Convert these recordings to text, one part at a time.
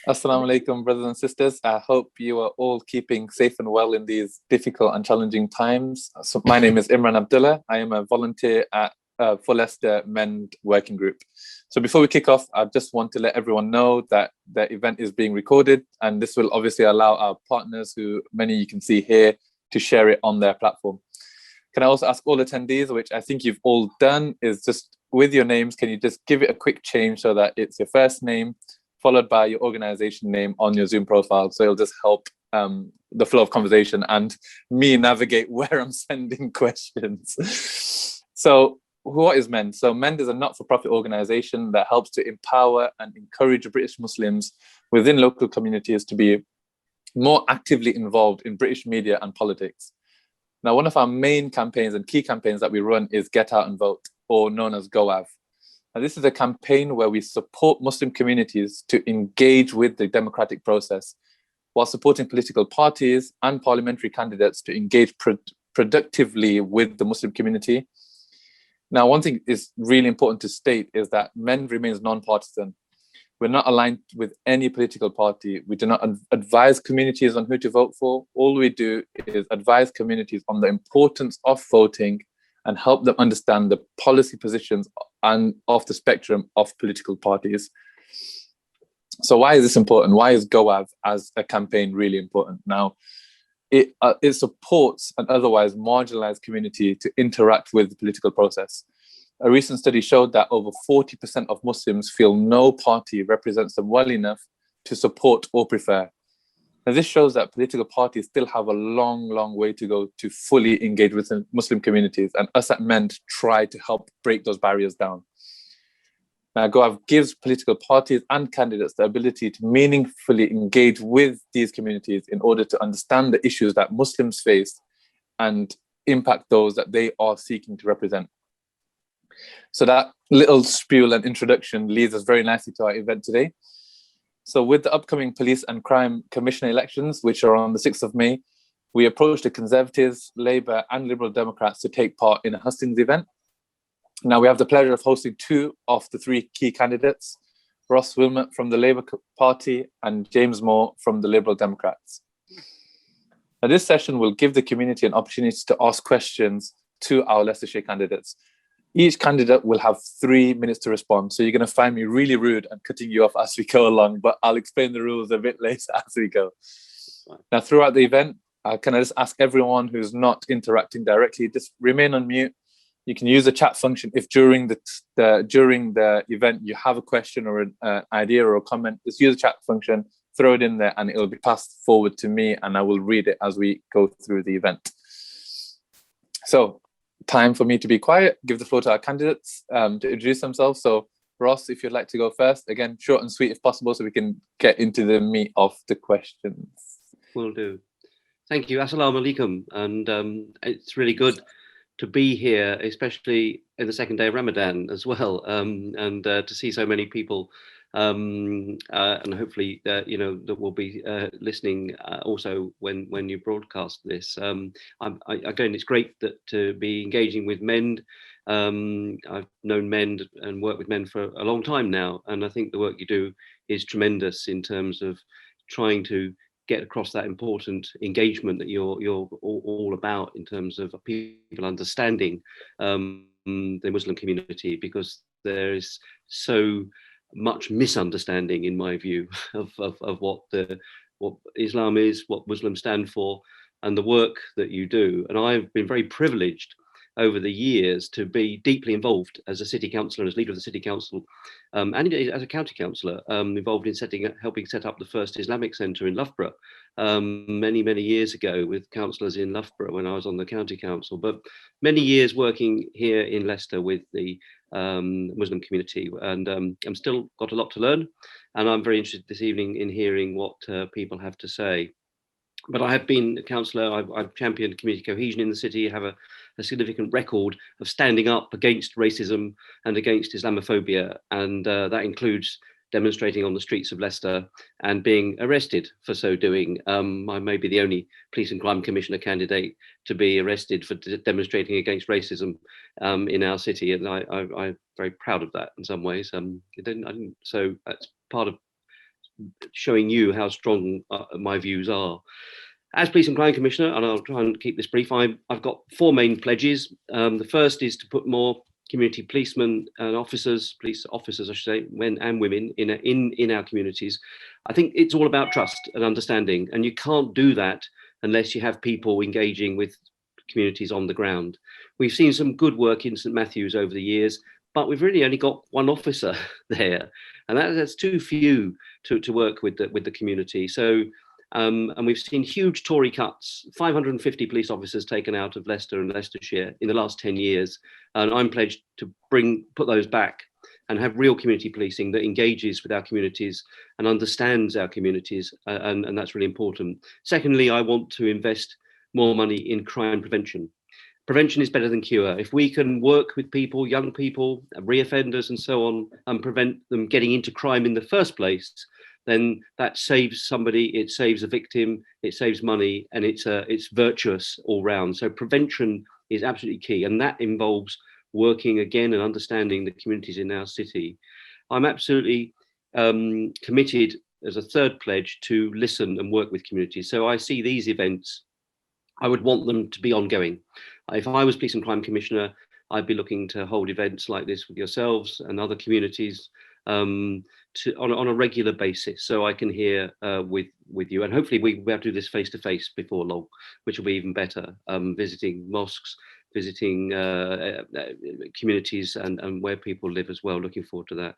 Assalamu alaikum, brothers and sisters. I hope you are all keeping safe and well in these difficult and challenging times. So my name is Imran Abdullah. I am a volunteer at for Leicester Mend Working Group. So before we kick off, I just want to let everyone know that the event is being recorded, and this will obviously allow our partners, who many you can see here, to share it on their platform. Can I also ask all attendees, which I think you've all done, is just with your names, can you just give it a quick change so that it's your first name, followed by your organization name on your Zoom profile. So it'll just help the flow of conversation and me navigate where I'm sending questions. So what is MEND? So MEND is a not-for-profit organization that helps to empower and encourage British Muslims within local communities to be more actively involved in British media and politics. Now, one of our main campaigns and key campaigns that we run is Get Out and Vote, or known as GoAV. Now, this is a campaign where we support Muslim communities to engage with the democratic process while supporting political parties and parliamentary candidates to engage productively with the Muslim community. Now, one thing is really important to state is that MEND remains non-partisan. We're not aligned with any political party. We do not advise communities on who to vote for. All we do is advise communities on the importance of voting and help them understand the policy positions and of the spectrum of political parties. So why is this important? Why is GoAV as a campaign really important? Now, it supports an otherwise marginalized community to interact with the political process. A recent study showed that over 40% of Muslims feel no party represents them well enough to support or prefer. Now, this shows that political parties still have a long, long way to go to fully engage with the Muslim communities, and us at MEND try to help break those barriers down. Now, GoAV gives political parties and candidates the ability to meaningfully engage with these communities in order to understand the issues that Muslims face and impact those that they are seeking to represent. So that little spiel and introduction leads us very nicely to our event today. So with the upcoming Police and Crime Commissioner elections, which are on the 6th of May, we approached the Conservatives, Labour and Liberal Democrats to take part in a Hustings event. Now, we have the pleasure of hosting two of the three key candidates, Ross Wilmot from the Labour Party and James Moore from the Liberal Democrats. Now, this session will give the community an opportunity to ask questions to our Leicestershire candidates. Each candidate will have 3 minutes to respond. So you're going to find me really rude and cutting you off as we go along, but I'll explain the rules a bit later as we go. Now, throughout the event, can I just ask everyone who's not interacting directly, just remain on mute. You can use the chat function if during the event you have a question or an idea or a comment. Just use the chat function, throw it in there, and it will be passed forward to me, and I will read it as we go through the event. So, time for me to be quiet, give the floor to our candidates to introduce themselves. So Ross, if you'd like to go first, again, short and sweet if possible, so we can get into the meat of the questions. Will do. Thank you. Assalamu alaikum. And it's really good to be here, especially in the second day of Ramadan as well, and to see so many people. And hopefully, that will be listening also when you broadcast this. Again, it's great to be engaging with MEND. I've known MEND and worked with MEND for a long time now, and I think the work you do is tremendous in terms of trying to get across that important engagement that you're all about in terms of people understanding the Muslim community, because there is so much misunderstanding, in my view, of what Islam is, what Muslims stand for, and the work that you do. And I've been very privileged over the years to be deeply involved as a city councillor, as leader of the city council, and as a county councillor, involved in helping set up the first Islamic centre in Loughborough many years ago with councillors in Loughborough when I was on the county council. But many years working here in Leicester with the Muslim community, and I'm still got a lot to learn, and I'm very interested this evening in hearing what people have to say. But I have been a councillor, I've championed community cohesion in the city, have a significant record of standing up against racism and against Islamophobia, and that includes demonstrating on the streets of Leicester and being arrested for so doing. I may be the only Police and Crime Commissioner candidate to be arrested for demonstrating against racism in our city, and I'm very proud of that in some ways. So that's part of showing you how strong my views are. As Police and Crime Commissioner, and I'll try and keep this brief, I've got 4 main pledges. The first is to put more community policemen and officers, police officers, I should say, men and women in our communities. I think it's all about trust and understanding, and you can't do that unless you have people engaging with communities on the ground. We've seen some good work in St Matthews over the years, but we've really only got 1 officer there, and that's too few to work with the community. So. And we've seen huge Tory cuts, 550 police officers taken out of Leicester and Leicestershire in the last 10 years. And I'm pledged to put those back and have real community policing that engages with our communities and understands our communities. And that's really important. Secondly, I want to invest more money in crime prevention. Prevention is better than cure. If we can work with people, young people, reoffenders and so on, and prevent them getting into crime in the first place, then that saves somebody, it saves a victim, it saves money, and it's virtuous all round. So prevention is absolutely key, and that involves working again and understanding the communities in our city. I'm absolutely committed as a third pledge to listen and work with communities. So I see these events, I would want them to be ongoing. If I was Police and Crime Commissioner, I'd be looking to hold events like this with yourselves and other communities on a regular basis, so I can hear with you, and hopefully we'll be able to do this face to face before long, which will be even better. Visiting mosques, visiting communities, and where people live as well. Looking forward to that.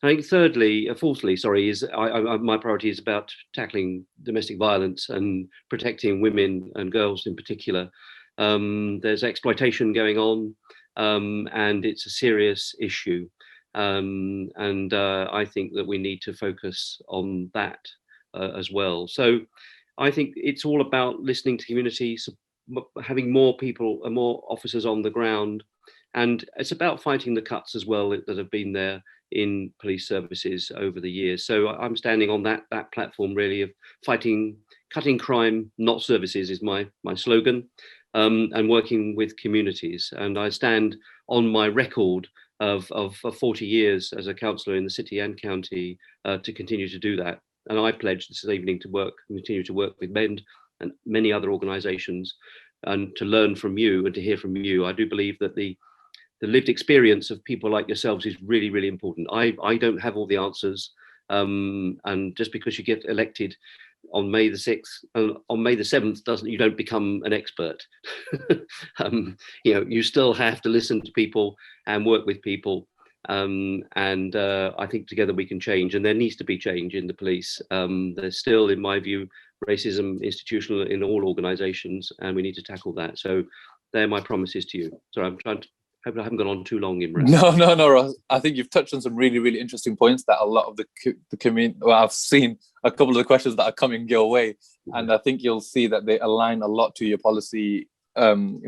I think fourthly, is my priority is about tackling domestic violence and protecting women and girls in particular. There's exploitation going on, and it's a serious issue. I think that we need to focus on that as well. So I think it's all about listening to communities, having more people and more officers on the ground, and it's about fighting the cuts as well that have been there in police services over the years. So I'm standing on that platform really of cutting crime, not services, is my slogan, and working with communities. And I stand on my record of 40 years as a councillor in the city and county to continue to do that. And I pledge this evening to continue to work with MEND and many other organisations, and to learn from you and to hear from you. I do believe that the lived experience of people like yourselves is really, really important. I don't have all the answers, and just because you get elected on May the 6th and on May the 7th you don't become an expert. You still have to listen to people and work with people, and I think together we can change, and there needs to be change in the police. There's still, in my view, racism institutional in all organisations, and we need to tackle that. So they're my promises to you. So I'm trying to hope I haven't gone on too long, Imran. No, Ross. I think you've touched on some really, really interesting points that a lot of the community, well, I've seen a couple of the questions that are coming your way, and I think you'll see that they align a lot to your policy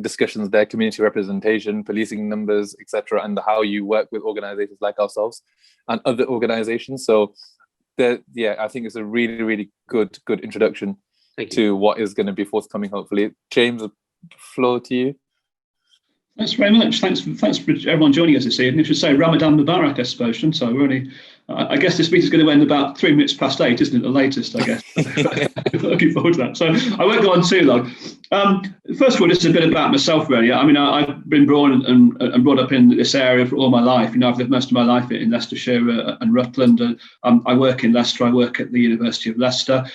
discussions there, community representation, policing numbers, etc., and how you work with organizations like ourselves and other organizations. So I think it's a really, really good introduction to what is going to be forthcoming, hopefully. James, floor to you. Thanks very much. Thanks for everyone joining us this evening. I should say Ramadan Mubarak, I suppose, shouldn't I? I guess this meeting is going to end about 3 minutes past 8, isn't it? The latest, I guess. Looking forward to that. So I won't go on too long. First of all, just a bit about myself, really. I mean, I've been born and brought up in this area for all my life. I've lived most of my life in Leicestershire and Rutland. I work in Leicester. I work at the University of Leicester.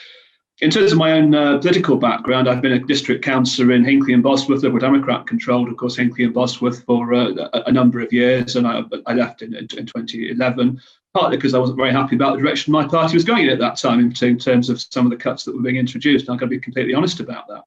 In terms of my own political background, I've been a district councillor in Hinckley and Bosworth. They were Democrat-controlled, of course, Hinckley and Bosworth for a number of years, and I left in 2011, partly because I wasn't very happy about the direction my party was going in at that time in terms of some of the cuts that were being introduced, and I've got to be completely honest about that.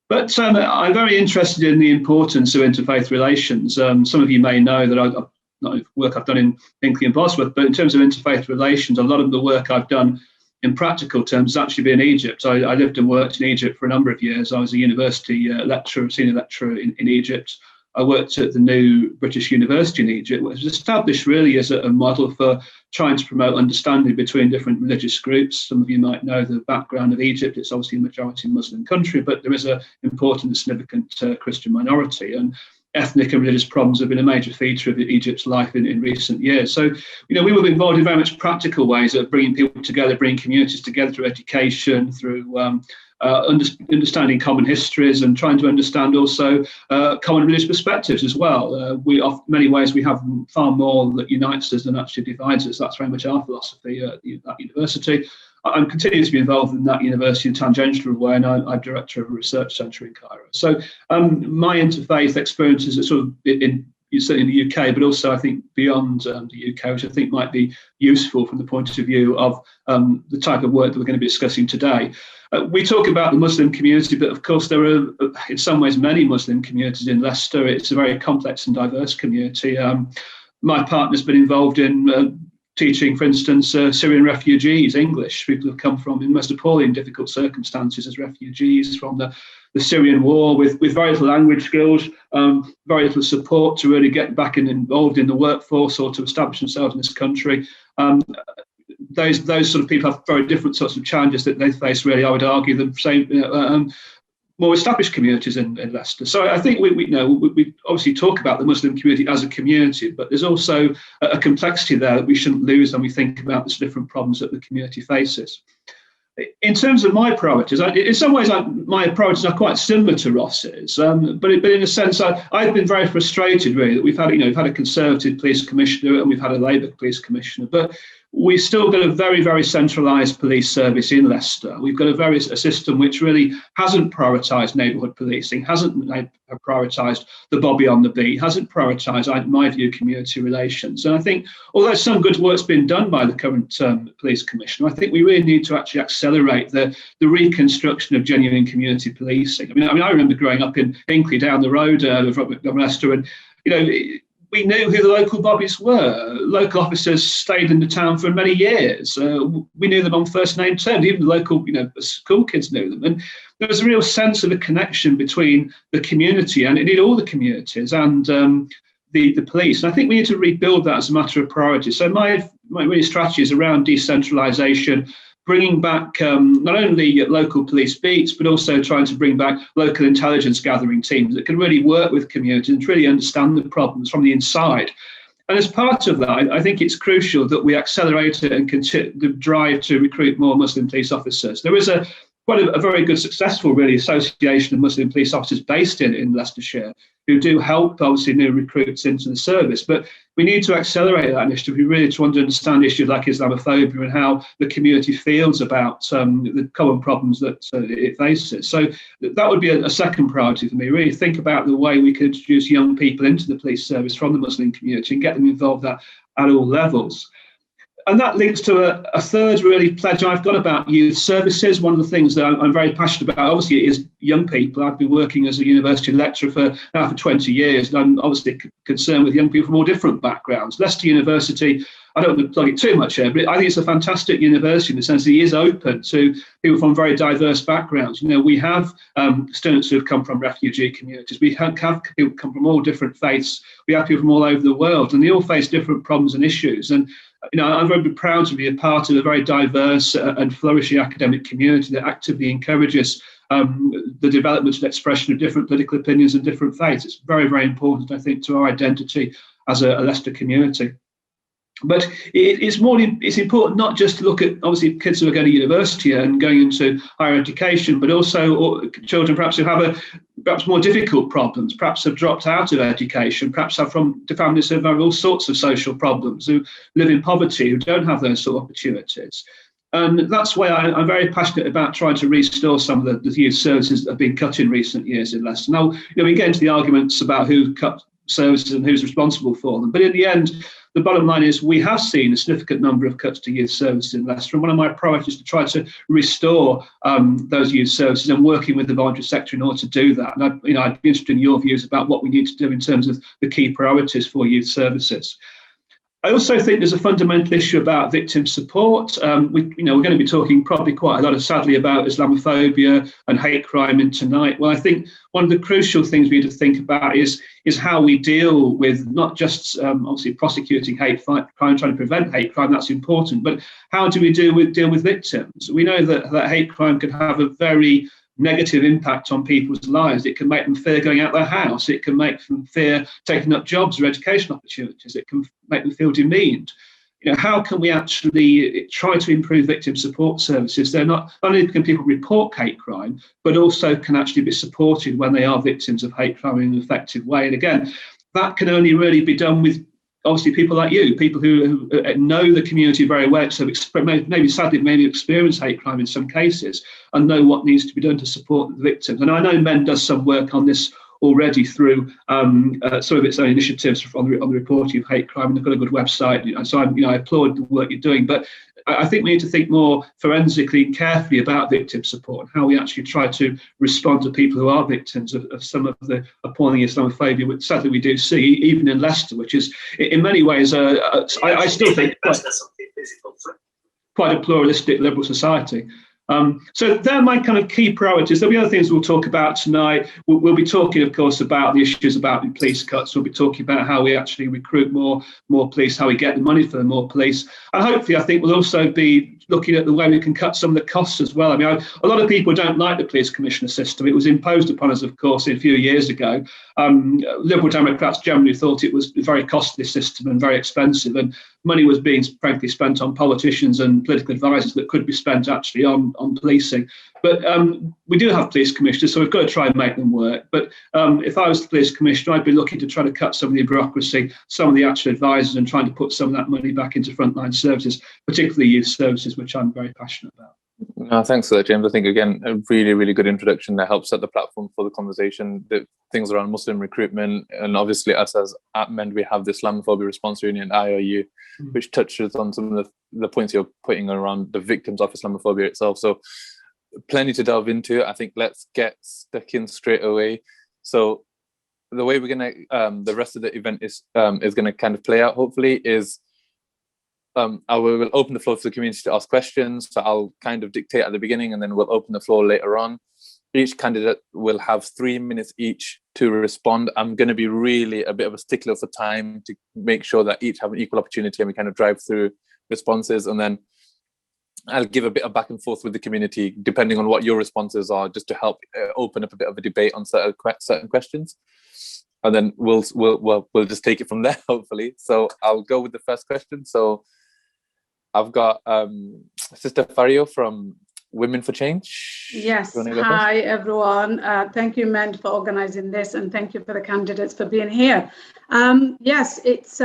But I'm very interested in the importance of interfaith relations. Some of you may know that not work I've done in Hinckley and Bosworth, but in terms of interfaith relations, a lot of the work I've done in practical terms has actually been in Egypt. I lived and worked in Egypt for a number of years. I was a university senior lecturer in Egypt. I worked at the new British University in Egypt, which was established really as a model for trying to promote understanding between different religious groups. Some of you might know the background of Egypt. It's obviously a majority Muslim country, but there is an important and significant Christian minority. And ethnic and religious problems have been a major feature of Egypt's life in recent years. So, we were involved in very much practical ways of bringing people together, bringing communities together through education, through understanding common histories, and trying to understand also common religious perspectives as well. We, in many ways, we have far more that unites us than actually divides us. That's very much our philosophy at that university. I'm continuing to be involved in that university in a tangential way, and I'm director of a research centre in Cairo. So my interfaith experiences are sort of certainly in the UK, but also I think beyond the UK, which I think might be useful from the point of view of the type of work that we're going to be discussing today. We talk about the Muslim community, but of course there are in some ways many Muslim communities in Leicester. It's a very complex and diverse community. My partner's been involved in teaching, for instance, Syrian refugees English, people who have come from in most appalling difficult circumstances as refugees from the Syrian war with very little language skills, very little support to really get back and involved in the workforce or to establish themselves in this country. Those sort of people have very different sorts of challenges that they face, really, I would argue, than same more established communities in Leicester. So I think we obviously talk about the Muslim community as a community, but there's also a complexity there that we shouldn't lose when we think about the different problems that the community faces. In terms of my priorities, in some ways my priorities are quite similar to Ross's, but in a sense I've been very frustrated really that we've had a Conservative police commissioner and we've had a Labour police commissioner, but we've still got a very, very centralised police service in Leicester. We've got a system which really hasn't prioritised neighbourhood policing, hasn't prioritised the Bobby on the beat, hasn't prioritised, in my view, community relations. And I think, although some good work's been done by the current police commissioner, I think we really need to actually accelerate the reconstruction of genuine community policing. I mean, I remember growing up in Hinkley down the road from Leicester, and we knew who the local bobbies were. Local officers stayed in the town for many years. We knew them on first name terms. Even the local, school kids knew them. And there was a real sense of a connection between the community and indeed all the communities and the police. And I think we need to rebuild that as a matter of priority. So my really strategy is around decentralisation, bringing back not only local police beats, but also trying to bring back local intelligence gathering teams that can really work with communities and really understand the problems from the inside. And as part of that, I think it's crucial that we accelerate it and continue the drive to recruit more Muslim police officers. There is quite a very good, successful, really, association of Muslim police officers based in Leicestershire who do help, obviously, new recruits into the service. But we need to accelerate that initiative. We really want to understand issues like Islamophobia and how the community feels about the common problems that it faces. So that would be a second priority for me, really think about the way we could introduce young people into the police service from the Muslim community and get them involved at all levels. And that links to a third really pledge I've got about youth services. One of the things that I'm very passionate about, obviously, is young people. I've been working as a university lecturer for 20 years, and I'm obviously concerned with young people from all different backgrounds. Leicester University, I don't want to plug it too much here, but I think it's a fantastic university in the sense that it is open to people from very diverse backgrounds. We have students who have come from refugee communities. We have people come from all different faiths. We have people from all over the world, and they all face different problems and issues. And I'm very proud to be a part of a very diverse and flourishing academic community that actively encourages the development and expression of different political opinions and different faiths. It's very, very important, I think, to our identity as a Leicester community. But it's important not just to look at, obviously, kids who are going to university and going into higher education, but also children perhaps who have perhaps more difficult problems, perhaps have dropped out of education, perhaps have from families who have all sorts of social problems, who live in poverty, who don't have those sort of opportunities. And that's why I'm very passionate about trying to restore some of the youth services that have been cut in recent years in Leicester. Now, we get into the arguments about who cut services and who's responsible for them, but in the end, the bottom line is we have seen a significant number of cuts to youth services in Leicester, and one of my priorities is to try to restore those youth services and working with the voluntary sector in order to do that. And I'd be interested in your views about what we need to do in terms of the key priorities for youth services. I also think there's a fundamental issue about victim support. We're going to be talking probably quite a lot, sadly, about Islamophobia and hate crime in tonight. Well, I think one of the crucial things we need to think about is how we deal with not just obviously prosecuting hate crime, trying to prevent hate crime. That's important, but how do we deal with victims? We know that hate crime can have a very negative impact on people's lives. It can make them fear going out their house. It can make them fear taking up jobs or education opportunities. It can make them feel demeaned. How can we actually try to improve victim support services? They're not only can people report hate crime, but also can actually be supported when they are victims of hate crime in an effective way. And again, that can only really be done with obviously people like you, people who know the community very well, so maybe experience hate crime in some cases and know what needs to be done to support the victims. And I know MEND does some work on this already through some of its own initiatives on the reporting of hate crime, and they've got a good website. So I applaud the work you're doing, but I think we need to think more forensically and carefully about victim support and how we actually try to respond to people who are victims of some of the appalling Islamophobia, which sadly we do see, even in Leicester, which is in many ways, I still think quite a pluralistic liberal society. So they're my kind of key priorities. There'll be other things we'll talk about tonight. We'll be talking, of course, about the issues about police cuts. We'll be talking about how we actually recruit more police, how we get the money for more police. And hopefully, I think we'll also be looking at the way we can cut some of the costs as well. I mean, a lot of people don't like the police commissioner system. It was imposed upon us, of course, a few years ago. Liberal Democrats generally thought it was a very costly system and very expensive, and money was being, frankly, spent on politicians and political advisors that could be spent actually on policing. But we do have police commissioners, so we've got to try and make them work. But if I was the police commissioner, I'd be looking to try to cut some of the bureaucracy, some of the actual advisors, and trying to put some of that money back into frontline services, particularly youth services, which I'm very passionate about. No, thanks for that, James. I think, again, a really, really good introduction that helps set the platform for the conversation. The things around Muslim recruitment, and obviously us as at MEND, we have the Islamophobia Response Union, IOU, which touches on some of the points you're putting around the victims of Islamophobia itself. So plenty to delve into. I think let's get stuck in straight away. So the way we're going to, the rest of the event is going to kind of play out, hopefully, is I will open the floor for the community to ask questions. So I'll kind of dictate at the beginning, and then we'll open the floor later on. Each candidate will have 3 minutes each to respond. I'm going to be really a bit of a stickler for time to make sure that each have an equal opportunity and we kind of drive through responses. And then I'll give a bit of back and forth with the community, depending on what your responses are, just to help open up a bit of a debate on certain questions. And then we'll just take it from there, hopefully. So I'll go with the first question. So I've got Sister Fario from Women for Change. Yes. Hi, everyone. Thank you, MEND, for organizing this, and thank you for the candidates for being here. Yes, it's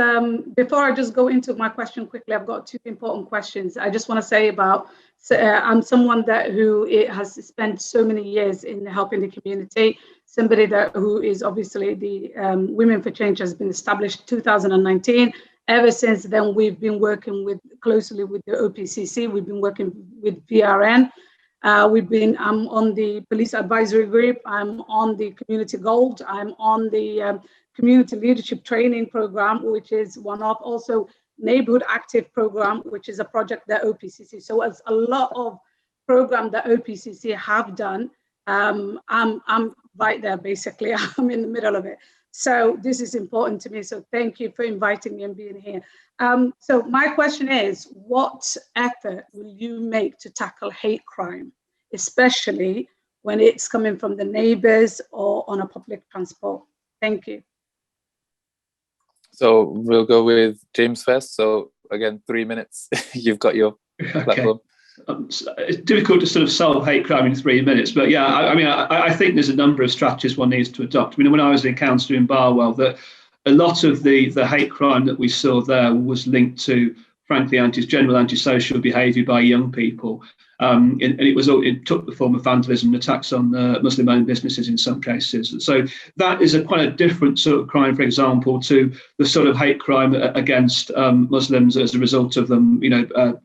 before I just go into my question quickly, I've got two important questions. I just want to say about I'm someone who has spent so many years in helping the community. Somebody who is obviously the Women for Change has been established in 2019. Ever since then, we've been working closely with the OPCC. We've been working with VRN. I'm on the police advisory group. I'm on the community gold. I'm on the community leadership training program, which is one of also neighborhood active program, which is a project that OPCC. So as a lot of program that OPCC have done, I'm right there, basically. I'm in the middle of it. So this is important to me. So thank you for inviting me and being here. So my question is, what effort will you make to tackle hate crime, especially when it's coming from the neighbors or on a public transport? Thank you. So we'll go with James first. So again, 3 minutes. You've got your platform. It's difficult to sort of solve hate crime in 3 minutes, but yeah, I think there's a number of strategies one needs to adopt. I mean, when I was in council in Barwell, that a lot of the hate crime that we saw there was linked to, frankly, general antisocial behaviour by young people, and it took the form of vandalism and attacks on Muslim-owned businesses in some cases. So that is quite a different sort of crime, for example, to the sort of hate crime against Muslims as a result of them,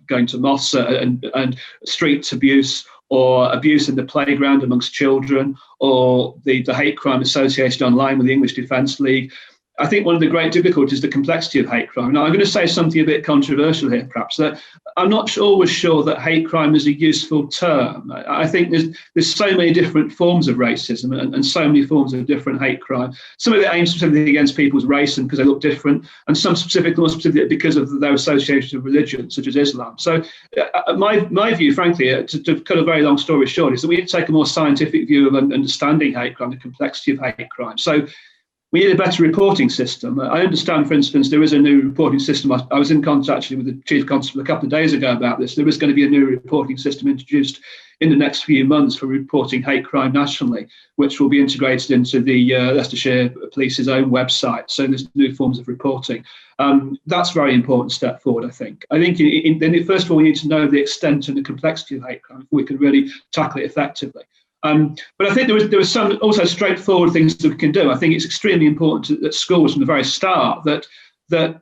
going to mosques and street abuse, or abuse in the playground amongst children, or the hate crime associated online with the English Defence League. I think one of the great difficulties is the complexity of hate crime. Now, I'm going to say something a bit controversial here, perhaps, that I'm not always sure that hate crime is a useful term. I think there's so many different forms of racism and so many forms of different hate crime. Some of it aims specifically against people's race and because they look different, and some more specifically because of their association with religion, such as Islam. So my view, frankly, to cut a very long story short, is that we need to take a more scientific view of understanding hate crime, the complexity of hate crime. So we need a better reporting system. I understand, for instance, there is a new reporting system. I was in contact actually with the Chief Constable a couple of days ago about this. There is going to be a new reporting system introduced in the next few months for reporting hate crime nationally, which will be integrated into the Leicestershire Police's own website. So there's new forms of reporting. That's a very important step forward, I think. I think first of all, we need to know the extent and the complexity of hate crime before we can really tackle it effectively. But I think there are some also straightforward things that we can do. I think it's extremely important at schools from the very start that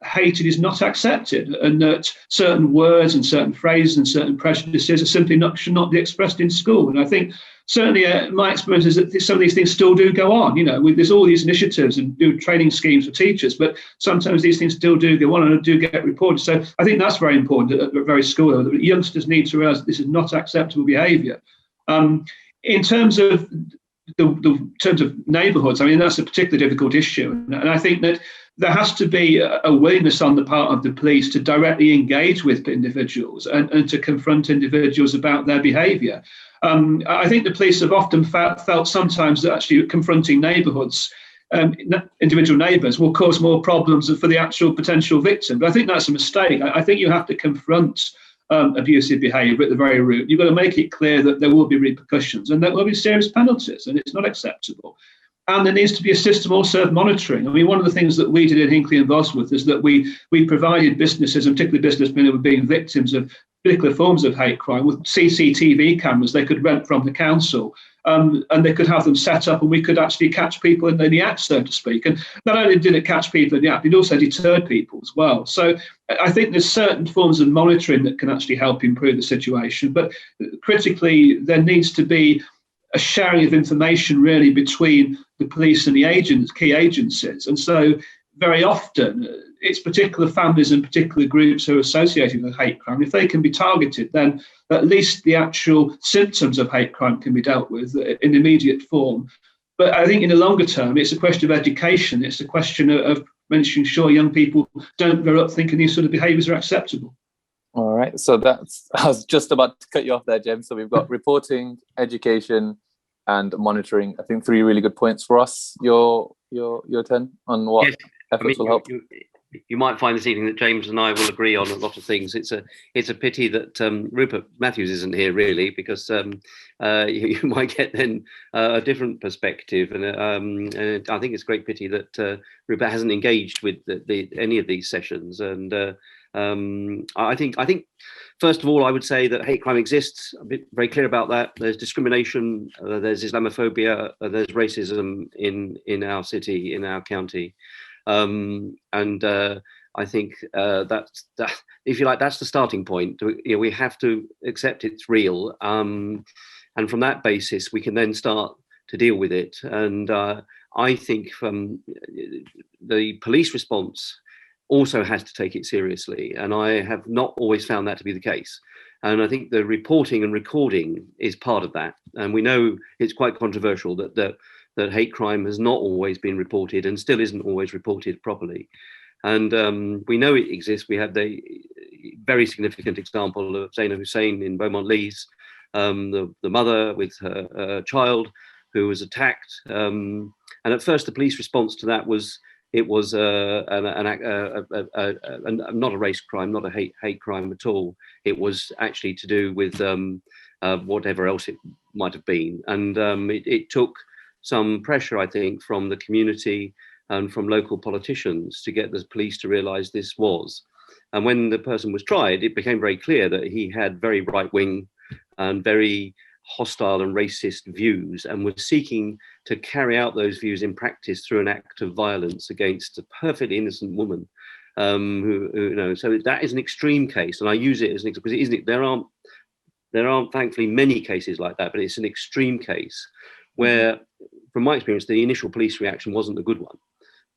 hatred is not accepted, and that certain words and certain phrases and certain prejudices are simply should not be expressed in school. And I think certainly my experience is that some of these things still do go on. There's all these initiatives and new training schemes for teachers, but sometimes these things still do go on and do get reported. So I think that's very important at very school level, that youngsters need to realise that this is not acceptable behaviour. In terms of neighbourhoods, I mean, that's a particularly difficult issue. And I think that there has to be a willingness on the part of the police to directly engage with individuals and to confront individuals about their behaviour. I think the police have often felt sometimes that actually confronting neighbourhoods, individual neighbours, will cause more problems for the actual potential victim. But I think that's a mistake. I think you have to confront abusive behaviour at the very root. You've got to make it clear that there will be repercussions and there will be serious penalties, and it's not acceptable. And there needs to be a system also of monitoring. I mean, one of the things that we did in Hinckley and Bosworth is that we provided businesses, and particularly businessmen who were being victims of particular forms of hate crime, with CCTV cameras they could rent from the council. And they could have them set up, and we could actually catch people in the act, so to speak. And not only did it catch people in the act, it also deterred people as well. So I think there's certain forms of monitoring that can actually help improve the situation. But critically, there needs to be a sharing of information really between the police and the key agencies. And so very often it's particular families and particular groups who are associated with hate crime. If they can be targeted, then at least the actual symptoms of hate crime can be dealt with in immediate form. But I think in the longer term, it's a question of education. It's a question of making sure young people don't grow up thinking these sort of behaviours are acceptable. All right. So I was just about to cut you off there, James. So we've got reporting, education, and monitoring. I think 3 really good points for us. Your turn on what efforts will help. You might find this evening that James and I will agree on a lot of things. It's a pity that Rupert Matthews isn't here, really, because you might get then a different perspective. And I think it's a great pity that Rupert hasn't engaged with any of these sessions. And I think first of all, I would say that hate crime exists. I'm very clear about that. There's discrimination, there's Islamophobia, there's racism in our city, in our county. I think that if you like, that's the starting point. We have to accept it's real, and from that basis, we can then start to deal with it. And I think the police response also has to take it seriously, and I have not always found that to be the case. And I think the reporting and recording is part of that. And we know it's quite controversial that hate crime has not always been reported and still isn't always reported properly. And we know it exists. We have the very significant example of Zaina Hussein in Beaumont Leys, the mother with her child who was attacked. And at first, the police response to that was not a race crime, not a hate crime at all. It was actually to do with whatever else it might have been. And it took some pressure, I think, from the community and from local politicians to get the police to realise this was. And when the person was tried, it became very clear that he had very right-wing and very hostile and racist views, and was seeking to carry out those views in practice through an act of violence against a perfectly innocent woman. So that is an extreme case, and I use it as an example because there aren't thankfully many cases like that, but it's an extreme case where, from my experience, the initial police reaction wasn't a good one.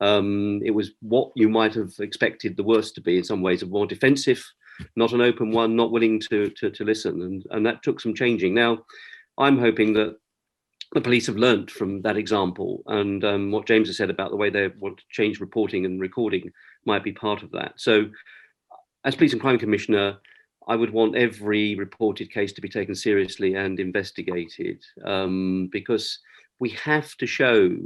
It was what you might have expected the worst to be in some ways, a more defensive, not an open one, not willing to listen. And that took some changing. Now, I'm hoping that the police have learnt from that example, and what James has said about the way they want to change reporting and recording might be part of that. So as Police and Crime Commissioner, I would want every reported case to be taken seriously and investigated, because we have to show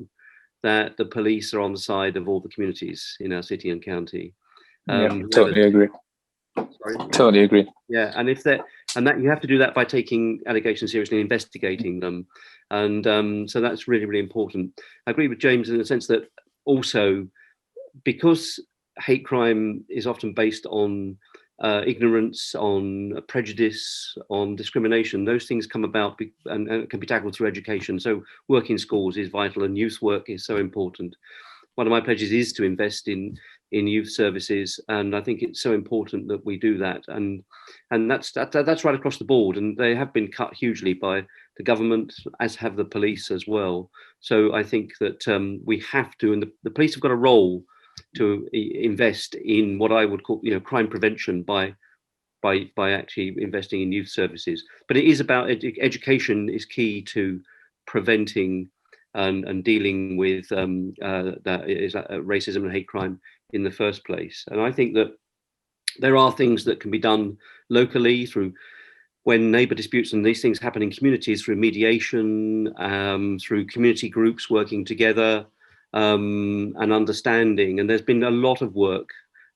that the police are on the side of all the communities in our city and county. Totally agree. Sorry? Totally agree. Yeah, and that you have to do that by taking allegations seriously, investigating them, and so that's really, really important. I agree with James in the sense that also because hate crime is often based on ignorance, on prejudice, on discrimination, those things come about and can be tackled through education. So work in schools is vital, and youth work is so important. One of my pledges is to invest in youth services, and I think it's so important that we do that. And that's right across the board. And they have been cut hugely by the government, as have the police as well. So I think that we have to, and the police have got a role to invest in what I would call, crime prevention by actually investing in youth services. But it is about education is key to preventing and dealing with racism and hate crime in the first place. And I think that there are things that can be done locally through when neighbour disputes and these things happen in communities, through mediation, through community groups working together, and understanding. And there's been a lot of work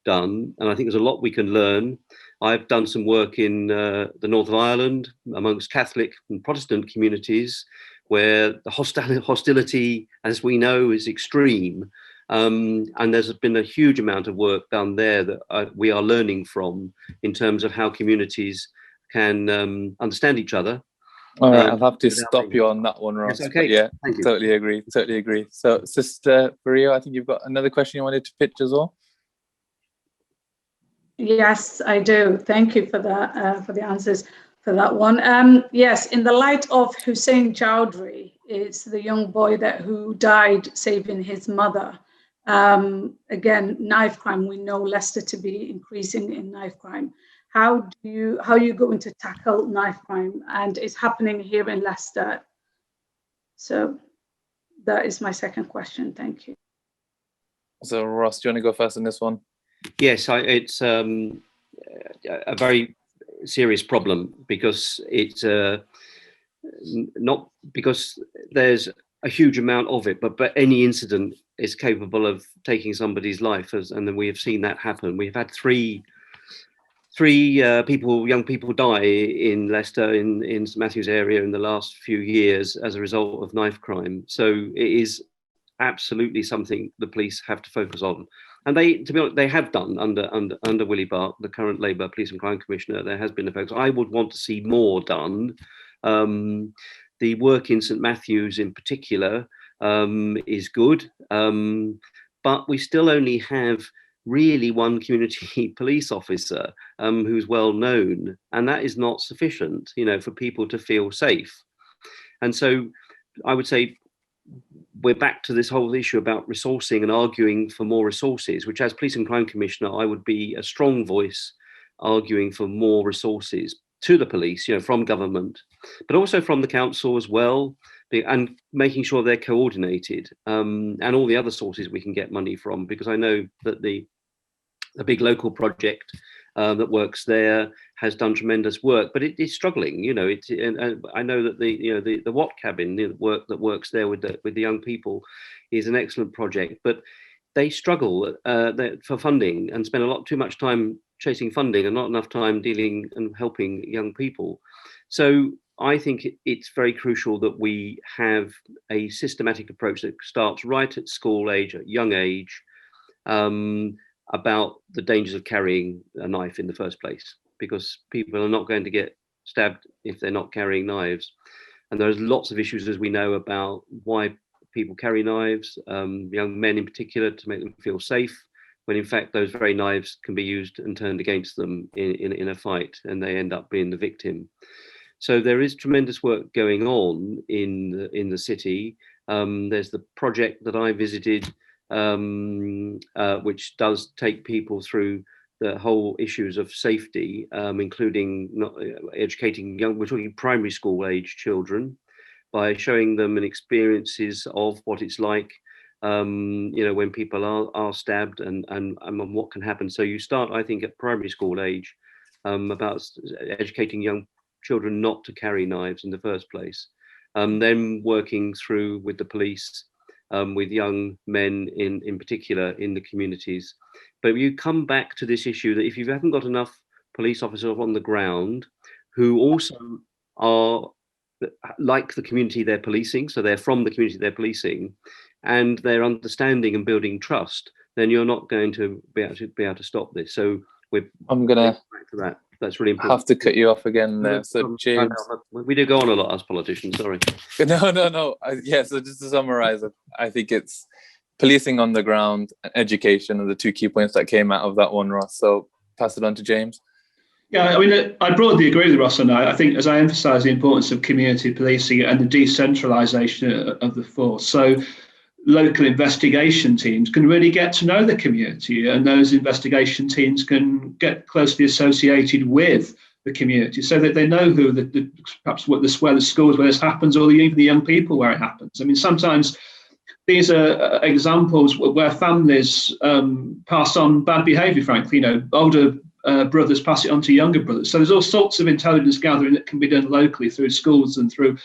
done, and I think there's a lot we can learn. I've done some work in the north of Ireland amongst Catholic and Protestant communities, where the hostility, as we know, is extreme. And there's been a huge amount of work done there that we are learning from in terms of how communities can understand each other. All right, I'll have to stop you on that one, Ross. Yes, okay. Yeah, Thank you. totally agree. So, Sister Maria, I think you've got another question you wanted to pitch as well. Yes, I do. Thank you for that, for the answers for that one. Yes, in the light of Hussein Chowdhury, it's the young boy who died saving his mother. Again, knife crime, we know Leicester to be increasing in knife crime. How are you going to tackle knife crime? And it's happening here in Leicester. So that is my second question. Thank you. So Ross, do you want to go first on this one? Yes, it's a very serious problem, because it's not because there's a huge amount of it, but any incident is capable of taking somebody's life, and then we have seen that happen. We've had three young people die in Leicester, in St Matthew's area in the last few years as a result of knife crime. So it is absolutely something the police have to focus on. And they, to be honest, they have done under Willie Bark, the current Labour Police and Crime Commissioner. There has been a focus. I would want to see more done. The work in St Matthew's in particular is good, but we still only have really one community police officer who's well known, and that is not sufficient, for people to feel safe. And so I would say we're back to this whole issue about resourcing and arguing for more resources, which as Police and Crime Commissioner, I would be a strong voice arguing for more resources to the police, from government, but also from the council as well, and making sure they're coordinated, and all the other sources we can get money from, because I know that the big local project that works there has done tremendous work, but it is struggling. And I know that the Watt Cabin, the work that works there with the young people, is an excellent project, but they struggle for funding and spend too much time chasing funding and not enough time dealing and helping young people. So I think it's very crucial that we have a systematic approach that starts right at school age, at young age, about the dangers of carrying a knife in the first place, because people are not going to get stabbed if they're not carrying knives. And there's lots of issues, as we know, about why people carry knives, young men in particular, to make them feel safe, when in fact those very knives can be used and turned against them in a fight, and they end up being the victim. So there is tremendous work going on in the city. There's the project that I visited which does take people through the whole issues of safety, including not educating we're talking primary school age children, by showing them and experiences of what it's like, when people are stabbed and what can happen. So you start, I think, at primary school age, about educating young children not to carry knives in the first place, then working through with the police, with young men in particular in the communities. But you come back to this issue that if you haven't got enough police officers on the ground who also are like the community they're policing, so they're from the community they're policing, and they're understanding and building trust, then you're not going to be able to stop this. So I'm gonna back to that. That's really important. have to cut you off again there. So James, we do go on a lot as politicians. Sorry. No. Yeah. So just to summarize, I think it's policing on the ground and education are the two key points that came out of that one, Ross. So pass it on to James. Yeah, I mean, I broadly agree with Ross on that. I think, as I emphasise the importance of community policing and the decentralisation of the force, so local investigation teams can really get to know the community, and those investigation teams can get closely associated with the community so that they know who perhaps where the schools where this happens, or even the young people where it happens. I mean, sometimes these are examples where families pass on bad behaviour, frankly, older brothers pass it on to younger brothers. So there's all sorts of intelligence gathering that can be done locally through schools and through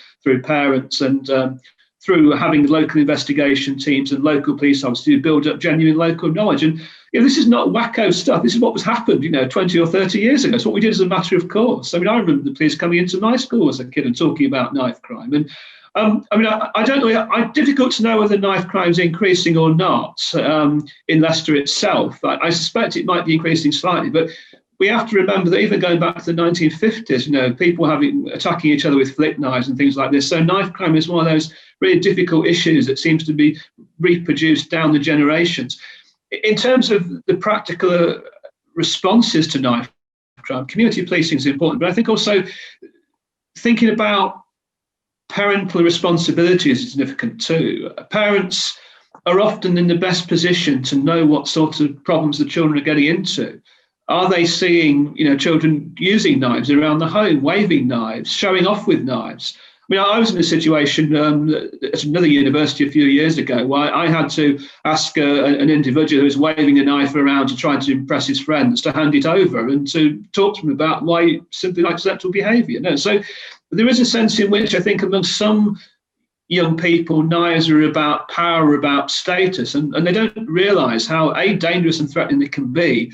parents, and through having local investigation teams and local police officers to build up genuine local knowledge. And this is not wacko stuff. This is what was happened, 20 or 30 years ago. It's what we did as a matter of course. I mean, I remember the police coming into my school as a kid and talking about knife crime. And I don't know. It's difficult to know whether knife crime is increasing or not in Leicester itself. I suspect it might be increasing slightly, but we have to remember that even going back to the 1950s, people attacking each other with flick knives and things like this. So knife crime is one of those really difficult issues that seems to be reproduced down the generations. In terms of the practical responses to knife crime, community policing is important, but I think also thinking about parental responsibility is significant too. Parents are often in the best position to know what sorts of problems the children are getting into. Are they seeing, children using knives around the home, waving knives, showing off with knives? I mean, I was in a situation at another university a few years ago where I had to ask an individual who was waving a knife around to try to impress his friends to hand it over and to talk to him about why simply unacceptable behaviour. So there is a sense in which I think among some young people, knives are about power, about status, and they don't realise how dangerous and threatening they can be,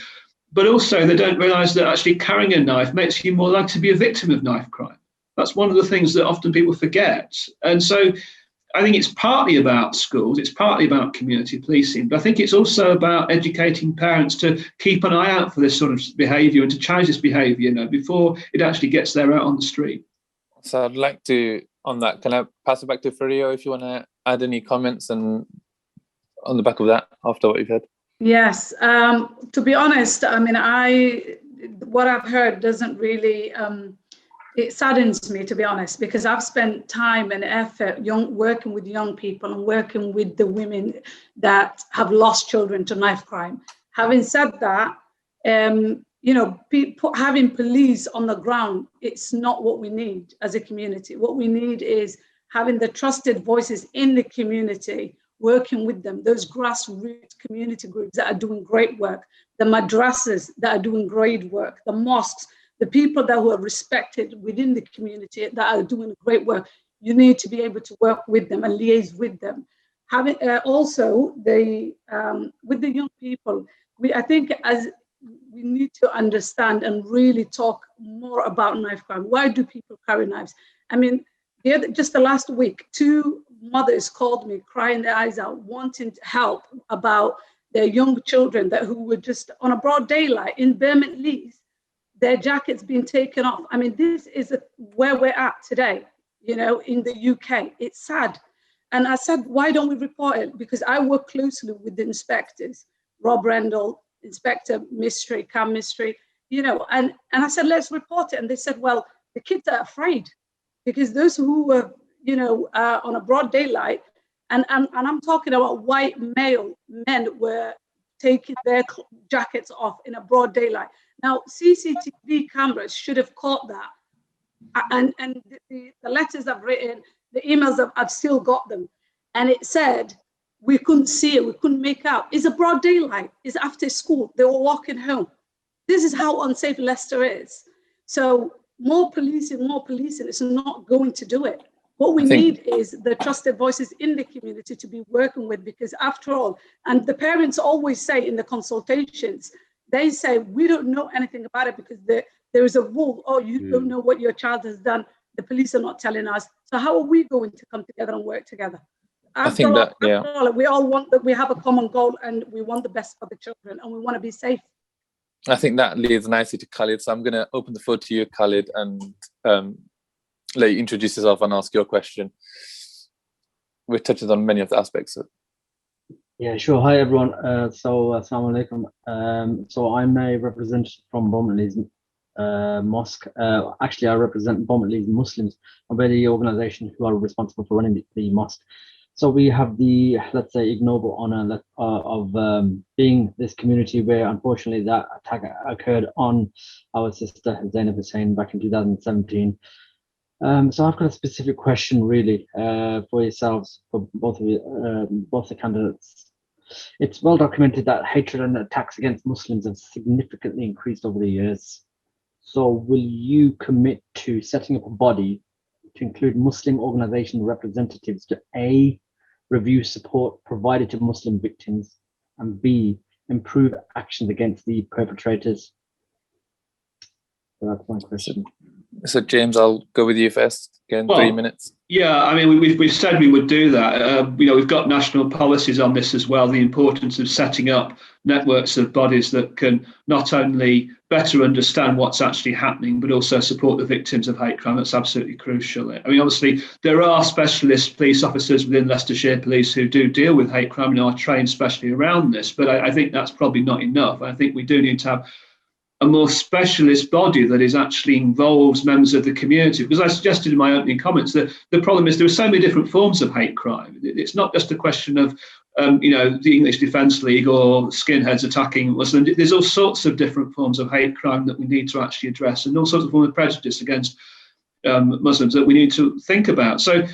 but also they don't realise that actually carrying a knife makes you more likely to be a victim of knife crime. That's one of the things that often people forget. And so I think it's partly about schools, it's partly about community policing, but I think it's also about educating parents to keep an eye out for this sort of behaviour and to challenge this behaviour, before it actually gets there out on the street. So I'd like to, on that, can I pass it back to Furio if you want to add any comments and on the back of that after what you've heard? Yes, to be honest, I mean, what I've heard doesn't really, it saddens me, to be honest, because I've spent time and effort working with young people and working with the women that have lost children to knife crime. Having said that, having police on the ground, it's not what we need as a community. What we need is having the trusted voices in the community, working with them, those grassroots community groups that are doing great work, the madrasas that are doing great work, the mosques, the people who are respected within the community that are doing great work. You need to be able to work with them and liaise with them. Having also with the young people, I think as we need to understand and really talk more about knife crime. Why do people carry knives? I mean, just the last week, 2 mothers called me crying their eyes out, wanting help about their young children who were just on a broad daylight in Birmingham Leeds, their jackets being taken off. I mean, this is where we're at today, in the UK. It's sad. And I said, why don't we report it? Because I work closely with the inspectors, Rob Rendell, Inspector Mystery, Cam Mystery, and I said, let's report it. And they said, well, the kids are afraid because those who were, on a broad daylight, and I'm talking about white male, men were taking their jackets off in a broad daylight. Now, CCTV cameras should have caught that. And the letters I've written, the emails I've still got them. And it said, we couldn't see it, we couldn't make out. It's a broad daylight, it's after school, they were walking home. This is how unsafe Leicester is. So more policing, it's not going to do it. What we need is the trusted voices in the community to be working with, because after all, and the parents always say in the consultations, they say, we don't know anything about it because there is a rule, oh, you don't know what your child has done. The police are not telling us. So how are we going to come together and work together? After all, we all want that. We have a common goal and we want the best for the children and we want to be safe. I think that leads nicely to Khalid. So I'm going to open the floor to you, Khalid, and let you introduce yourself and ask your question. We're touching on many of the aspects. Yeah, sure. Hi, everyone. Assalamu alaikum. So I'm a representative from Bournemouth Mosque. Actually, I represent Bournemouth Muslims. I'm the organization who are responsible for running the mosque. So we have the, let's say, ignoble honor of being this community where, unfortunately, that attack occurred on our sister Zainab Hussain back in 2017. So I've got a specific question, really, for yourselves, for both of you, both the candidates. It's well documented that hatred and attacks against Muslims have significantly increased over the years. So will you commit to setting up a body to include Muslim organization representatives to A, review support provided to Muslim victims, and B, improve actions against the perpetrators? So that's my question. So James, I'll go with you first. Again, 3 minutes. Yeah, I mean, we've said we would do that. We've got national policies on this as well. The importance of setting up networks of bodies that can not only better understand what's actually happening, but also support the victims of hate crime. That's absolutely crucial. I mean, obviously, there are specialist police officers within Leicestershire Police who do deal with hate crime and are trained specially around this. But I think that's probably not enough. I think we do need to have a more specialist body that is actually involves members of the community. Because I suggested in my opening comments that the problem is there are so many different forms of hate crime. It's not just a question of, the English Defence League or skinheads attacking Muslims. There's all sorts of different forms of hate crime that we need to actually address, and all sorts of forms of prejudice against Muslims that we need to think about. So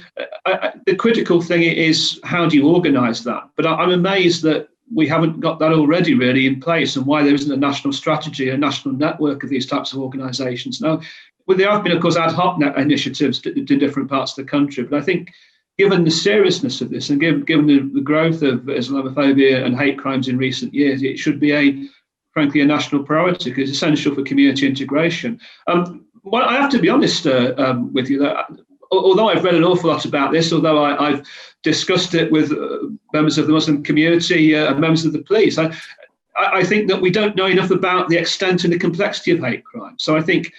the critical thing is, how do you organise that? But I'm amazed that we haven't got that already really in place, and why there isn't a national strategy, a national network of these types of organisations. Now, there have been, of course, ad hoc initiatives in different parts of the country, but I think given the seriousness of this and given the growth of Islamophobia and hate crimes in recent years, it should be frankly a national priority, because it's essential for community integration. Well, I have to be honest with you, that although I've read an awful lot about this, although I've discussed it with members of the Muslim community and members of the police, I think that we don't know enough about the extent and the complexity of hate crime. So I think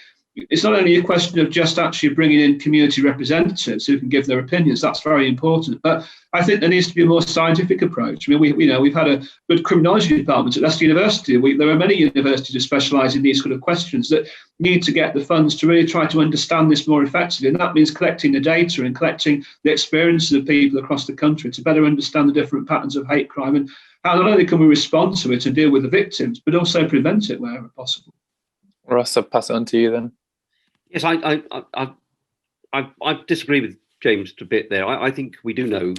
it's not only a question of just actually bringing in community representatives who can give their opinions. That's very important. But I think there needs to be a more scientific approach. I mean, we've had a good criminology department at Leicester University. There are many universities who specialise in these sort of questions that need to get the funds to really try to understand this more effectively. And that means collecting the data and collecting the experiences of people across the country to better understand the different patterns of hate crime and how not only can we respond to it and deal with the victims, but also prevent it wherever possible. Ross, I'll pass it on to you then. Yes, I disagree with James a bit there. I think we do know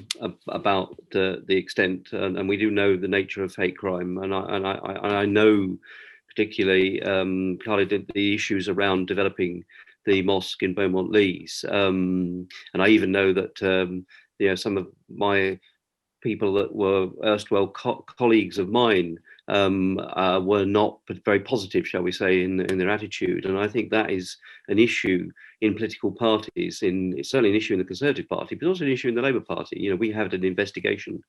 about the extent, and we do know the nature of hate crime, and I know particularly Khalid, the issues around developing the mosque in Beaumont Leys, and I even know that some of my people that were erstwhile colleagues of mine were not very positive, shall we say, in their attitude. And I think that is an issue in political parties. It's certainly an issue in the Conservative Party, but also an issue in the Labour Party. We had an investigation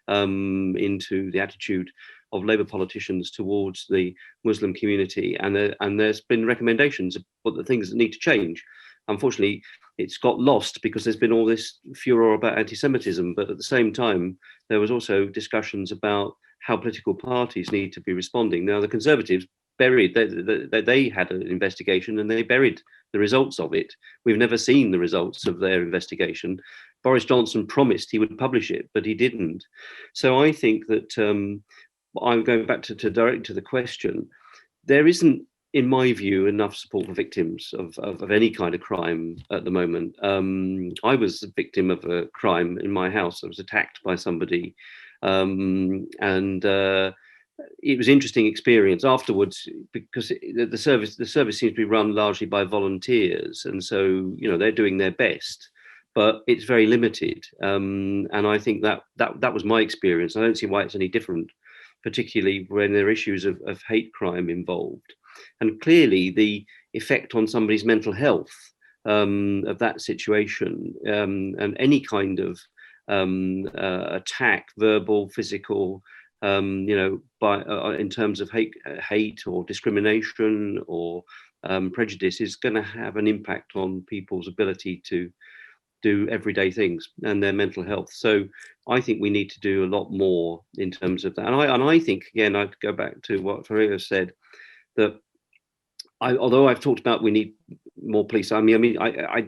into the attitude of Labour politicians towards the Muslim community, and there's been recommendations of what the things that need to change. Unfortunately, it's got lost because there's been all this furor about anti-Semitism, but at the same time, there was also discussions about how political parties need to be responding. Now, the Conservatives buried, they had an investigation and they buried the results of it. We've never seen the results of their investigation. Boris Johnson promised he would publish it, but he didn't. So I think that I'm going back to directly to the question. There isn't, in my view, enough support for victims of any kind of crime at the moment. I was a victim of a crime in my house. I was attacked by somebody, and it was an interesting experience afterwards, because the service seems to be run largely by volunteers, and so they're doing their best, but it's very limited. And I think that was my experience. I don't see why it's any different, particularly when there are issues of hate crime involved. And clearly the effect on somebody's mental health of that situation, and any kind of attack, verbal, physical, in terms of hate or discrimination or prejudice, is going to have an impact on people's ability to do everyday things and their mental health. So I think we need to do a lot more in terms of that. And I think, again, I'd go back to what Faria said, that although I've talked about we need more police, I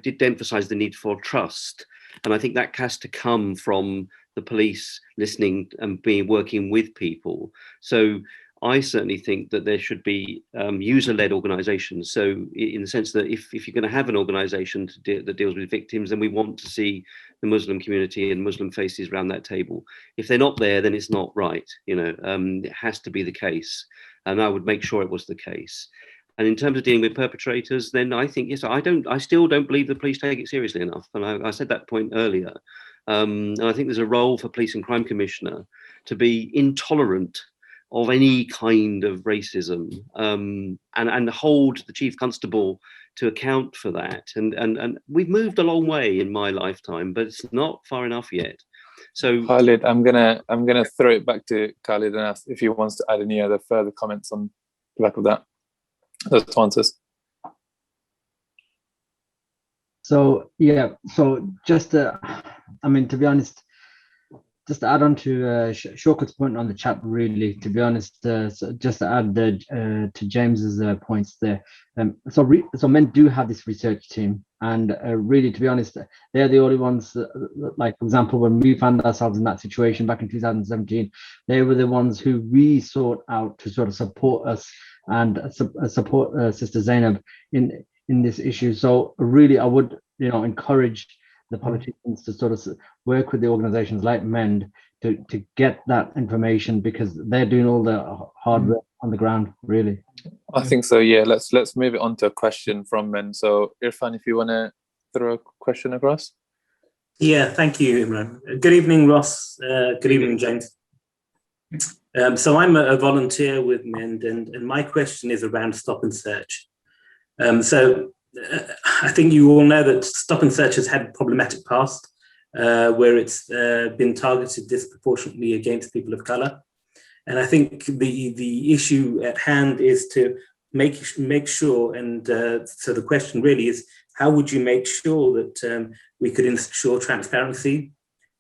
did emphasize the need for trust. And I think that has to come from the police listening and working with people. So I certainly think that there should be user-led organizations. So in the sense that if you're going to have an organization that deals with victims, then we want to see the Muslim community and Muslim faces around that table. If they're not there, then it's not right. It has to be the case. And I would make sure it was the case. And in terms of dealing with perpetrators, then I think, yes, I still don't believe the police take it seriously enough. And I said that point earlier. And I think there's a role for Police and Crime Commissioner to be intolerant of any kind of racism, and hold the Chief Constable to account for that. And we've moved a long way in my lifetime, but it's not far enough yet. So Khalid, I'm gonna throw it back to Khalid and ask if he wants to add any other further comments on the back of that. Those responses. So yeah, so just to be honest, just to add on to Shaukat's point on the chat, really, to be honest, so just to add to James's points there. So men do have this research team, and really, to be honest, they're the only ones like, for example, when we found ourselves in that situation back in 2017, they were the ones who we sought out to sort of support us and support Sister Zainab in this issue. So really, I would encourage the politicians to sort of work with the organizations like MEND to get that information, because they're doing all the hard work on the ground, really. I think so, yeah. Let's move it on to a question from MEND. So Irfan, if you want to throw a question across. Yeah, thank you, Imran. Good evening, Ross. Good evening, James. So I'm a volunteer with MEND, and my question is around stop and search. I think you all know that stop and search has had a problematic past, where it's been targeted disproportionately against people of colour. And I think the issue at hand is to make sure, and so the question really is, how would you make sure that we could ensure transparency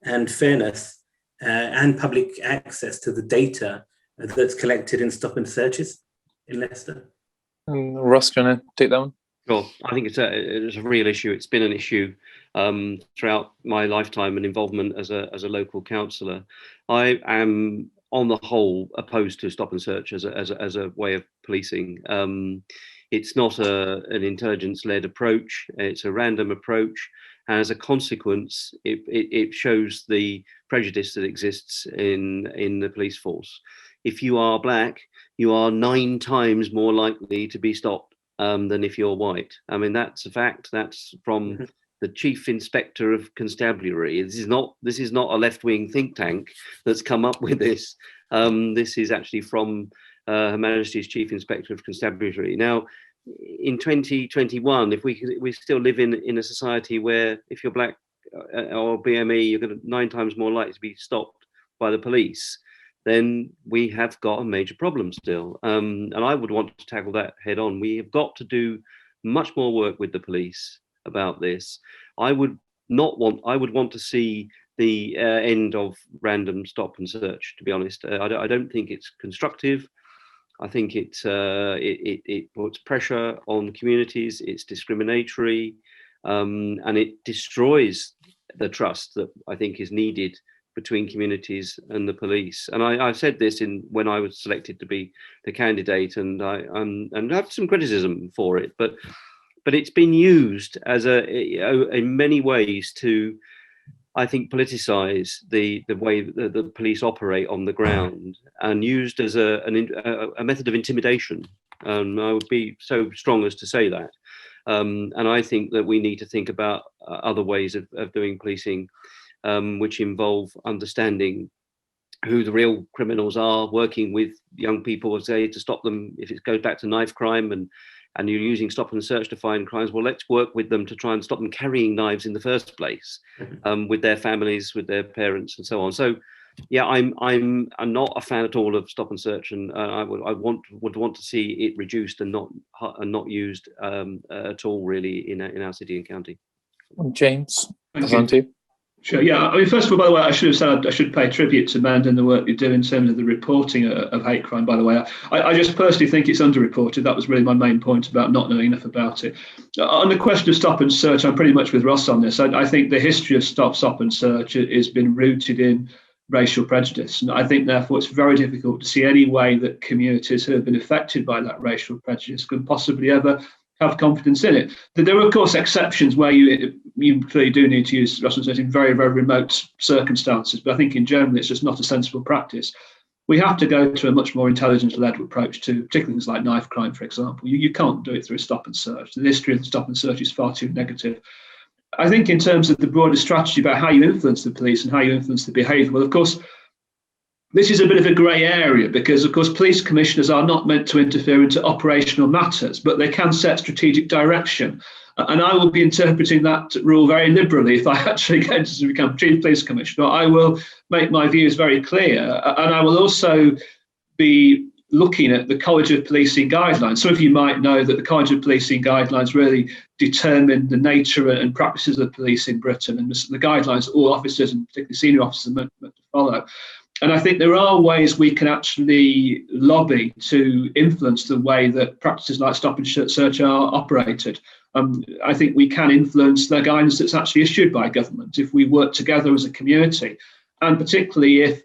and fairness and public access to the data that's collected in stop and searches in Leicester? Ross, do you want to take that one? Sure. I think it's a real issue. It's been an issue throughout my lifetime and involvement as a local councillor. I am, on the whole, opposed to stop and search as a way of policing. It's not an intelligence-led approach. It's a random approach. And as a consequence, it shows the prejudice that exists in the police force. If you are black, you are 9 times more likely to be stopped than if you're white. I mean, that's a fact. That's from the Chief Inspector of Constabulary. This is not a left-wing think tank that's come up with this. This is actually from Her Majesty's Chief Inspector of Constabulary. Now, in 2021, if we still live in a society where if you're black or BME, you're going to 9 times more likely to be stopped by the police, then we have got a major problem still. And I would want to tackle that head on. We have got to do much more work with the police about this. I would want to see the end of random stop and search, to be honest. I don't think it's constructive. I think it puts pressure on communities. It's discriminatory, and it destroys the trust that I think is needed between communities and the police. And I said this when I was selected to be the candidate, and I have some criticism for it, but it's been used as in many ways to, I think, politicize the way that the police operate on the ground, and used as a method of intimidation. I would be so strong as to say that. And I think that we need to think about other ways of doing policing, which involve understanding who the real criminals are, working with young people, say, to stop them. If it goes back to knife crime and you're using stop and search to find crimes, well, let's work with them to try and stop them carrying knives in the first place, with their families, with their parents, and so on. So, yeah, I'm not a fan at all of stop and search, and I would want to see it reduced and not used at all, really, in our city and county. James, thank you. Sure. Yeah. I mean, first of all, by the way, I should have said I should pay tribute to Mend and the work you do in terms of the reporting of hate crime. By the way, I just personally think it's underreported. That was really my main point about not knowing enough about it. On the question of stop and search, I'm pretty much with Ross on this. I think the history of stop and search has been rooted in racial prejudice, and I think therefore it's very difficult to see any way that communities who have been affected by that racial prejudice can possibly ever have confidence in it. There are, of course, exceptions where you clearly do need to use Russian search in very, very remote circumstances, but I think in general it's just not a sensible practice. We have to go to a much more intelligence-led approach to particularly things like knife crime, for example. You can't do it through stop and search. The history of stop and search is far too negative. I think in terms of the broader strategy about how you influence the police and how you influence the behaviour, well, of course, this is a bit of a grey area because, of course, police commissioners are not meant to interfere into operational matters, but they can set strategic direction. And I will be interpreting that rule very liberally if I actually get to become chief police commissioner. I will make my views very clear, and I will also be looking at the College of Policing guidelines. Some of you might know that the College of Policing guidelines really determine the nature and practices of police in Britain, and the guidelines all officers and particularly senior officers are meant to follow. And I think there are ways we can actually lobby to influence the way that practices like stop and search are operated. I think we can influence the guidance that's actually issued by government if we work together as a community, and particularly if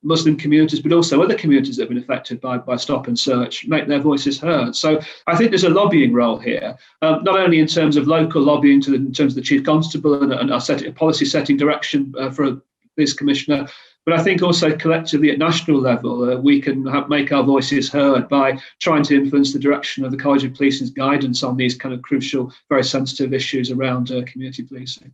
Muslim communities, but also other communities that have been affected by stop and search, make their voices heard. So I think there's a lobbying role here, not only in terms of local lobbying in terms of the chief constable and our policy setting direction for a police commissioner, but I think also collectively at national level, we can make our voices heard by trying to influence the direction of the College of Policing's guidance on these kind of crucial, very sensitive issues around community policing.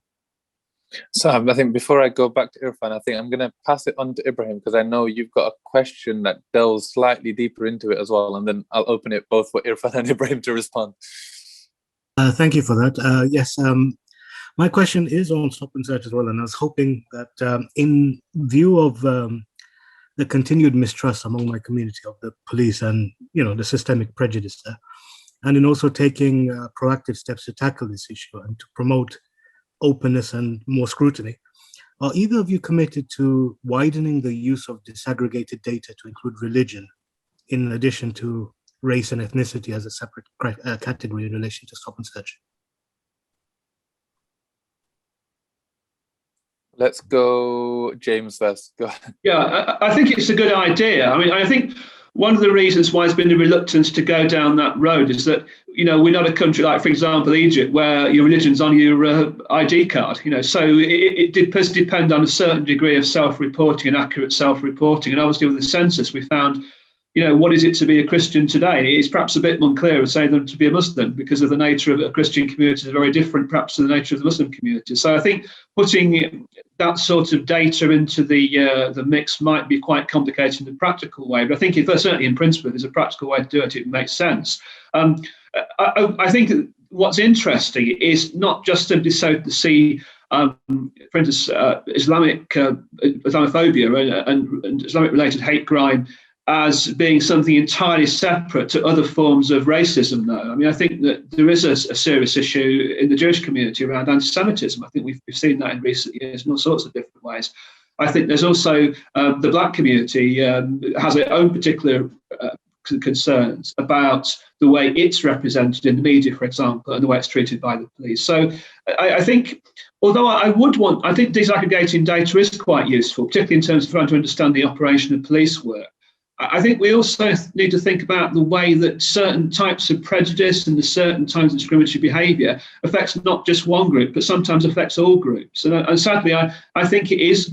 So I think before I go back to Irfan, I think I'm going to pass it on to Ibrahim because I know you've got a question that delves slightly deeper into it as well, and then I'll open it both for Irfan and Ibrahim to respond. Thank you for that. Yes. My question is on stop and search as well, and I was hoping that in view of the continued mistrust among my community of the police and the systemic prejudice there, and in also taking proactive steps to tackle this issue and to promote openness and more scrutiny, are either of you committed to widening the use of disaggregated data to include religion, in addition to race and ethnicity as a separate category in relation to stop and search? Let's go, James first. Go ahead. Yeah, I think it's a good idea. I mean, I think one of the reasons why there's been a reluctance to go down that road is that, we're not a country like, for example, Egypt, where your religion's on your ID card, so it does depend on a certain degree of self-reporting and accurate self-reporting. And obviously with the census, we found, what is it to be a Christian today? It's perhaps a bit unclear, say, than to be a Muslim, because of the nature of a Christian community is very different, perhaps, to the nature of the Muslim community. So I think putting that sort of data into the mix might be quite complicated in a practical way. But I think if certainly in principle, there's a practical way to do it, it makes sense. I think what's interesting is not just simply to see, for instance, Islamophobia and Islamic-related hate crime as being something entirely separate to other forms of racism, though. I mean, I think that there is a serious issue in the Jewish community around anti-Semitism. I think we've seen that in recent years in all sorts of different ways. I think there's also the Black community has its own particular concerns about the way it's represented in the media, for example, and the way it's treated by the police. So I think although I think disaggregating data is quite useful, particularly in terms of trying to understand the operation of police work. I think we also need to think about the way that certain types of prejudice and the certain types of discriminatory behaviour affects not just one group, but sometimes affects all groups. And sadly, I think it is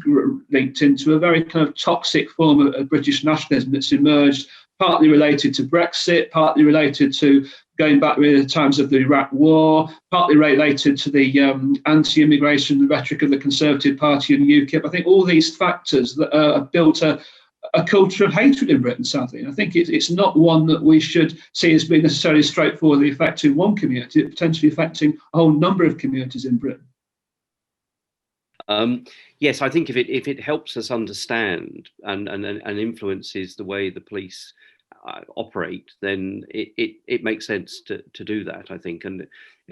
linked into a very kind of toxic form of British nationalism that's emerged, partly related to Brexit, partly related to going back to the times of the Iraq War, partly related to the anti-immigration rhetoric of the Conservative Party and UKIP. I think all these factors that have built a culture of hatred in Britain, sadly. And I think it's not one that we should see as being necessarily straightforwardly affecting one community, it's potentially affecting a whole number of communities in Britain. Yes, I think if it helps us understand and influences the way the police operate, then it makes sense to do that, I think. And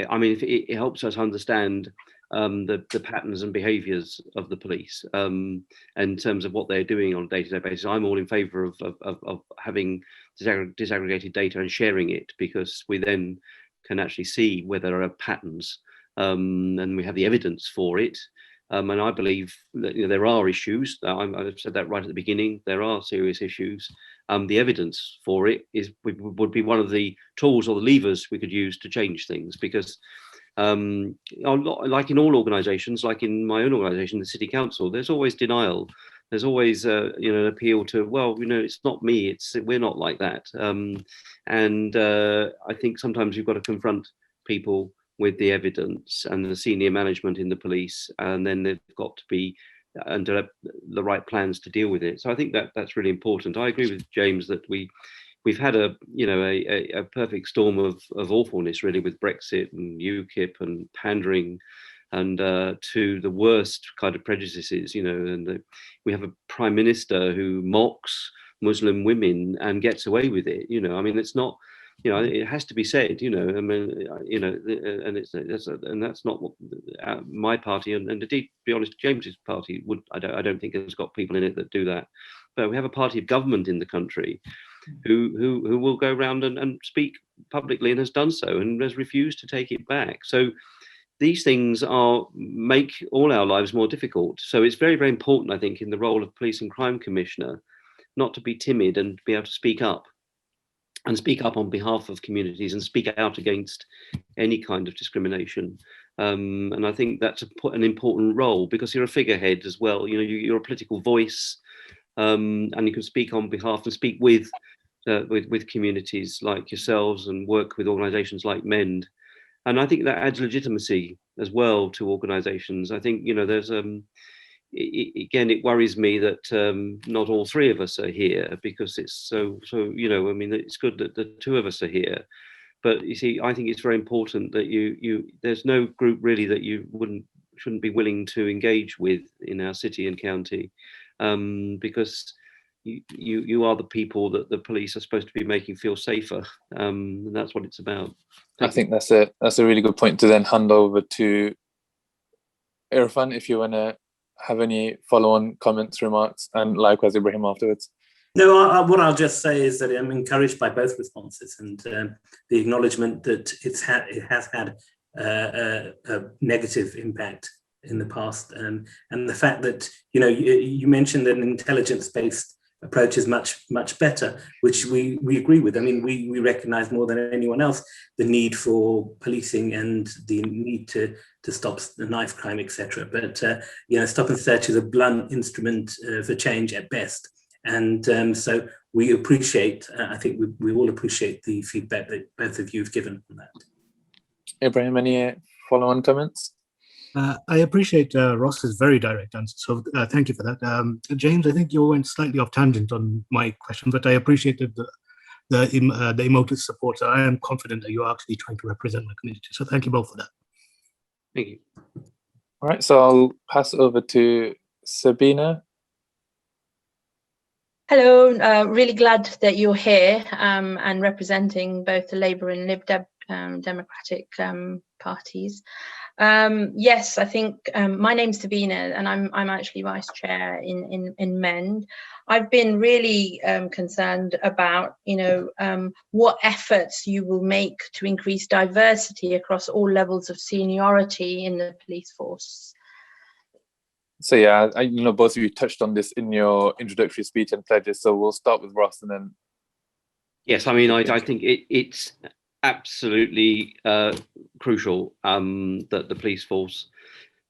I mean, if it helps us understand the patterns and behaviours of the police in terms of what they're doing on a day-to-day basis, I'm all in favour of having disaggregated data and sharing it, because we then can actually see where there are patterns and we have the evidence for it. And I believe that there are issues. I've said that right at the beginning. There are serious issues. The evidence for it would be one of the tools or the levers we could use to change things, because like in all organisations, like in my own organisation, the City Council, there's always denial. There's always an appeal to, well, it's not me. We're not like that. And I think sometimes you've got to confront people with the evidence and the senior management in the police, and then they've got to be under the right plans to deal with it. So I think that's really important. I agree with James that we've had a perfect storm of awfulness, really, with Brexit and UKIP and pandering and to the worst kind of prejudices, and we have a prime minister who mocks Muslim women and gets away with it. I mean, it's not, it has to be said, I mean, and that's not what my party and indeed, to be honest, James's party I don't think has got people in it that do that. But we have a party of government in the country who will go around and speak publicly, and has done so and has refused to take it back. So these things make all our lives more difficult. So it's very, very important, I think, in the role of Police and Crime Commissioner, not to be timid and to be able to speak up on behalf of communities and speak out against any kind of discrimination. And I think that's an important role, because you're a figurehead as well. You're a political voice, and you can speak on behalf and speak with communities like yourselves and work with organisations like MEND. And I think that adds legitimacy as well to organisations. I think, there's again, it worries me that not all three of us are here, because it's so I mean, it's good that the two of us are here, but you see, I think it's very important that there's no group really that you shouldn't be willing to engage with in our city and county, because you are the people that the police are supposed to be making feel safer, and that's what it's about. I think that's a really good point to then hand over to Irfan, if you want to have any follow-on comments, remarks, and likewise Ibrahim afterwards. No, what I'll just say is that I'm encouraged by both responses, and the acknowledgement that it has had a negative impact in the past, and the fact that you mentioned an intelligence-based approach is much better, which we agree with. I mean, we recognise more than anyone else the need for policing and the need to stop the knife crime, etc. But stop and search is a blunt instrument for change at best, and so we appreciate. I think we all appreciate the feedback that both of you have given on that. Ibrahim, any follow-on comments? I appreciate Ross's very direct answer, so thank you for that. James, I think you went slightly off tangent on my question, but I appreciated the emotive support. So I am confident that you are actually trying to represent my community. So thank you both for that. Thank you. All right, so I'll pass over to Sabina. Hello, really glad that you're here and representing both the Labour and Lib Dem democratic parties. Yes, I think my name's Davina, and I'm actually vice chair in MEND. I've been really concerned about, what efforts you will make to increase diversity across all levels of seniority in the police force. So yeah, both of you touched on this in your introductory speech and pledges. So we'll start with Ross and then. Yes, I mean, I think it's absolutely crucial that the police force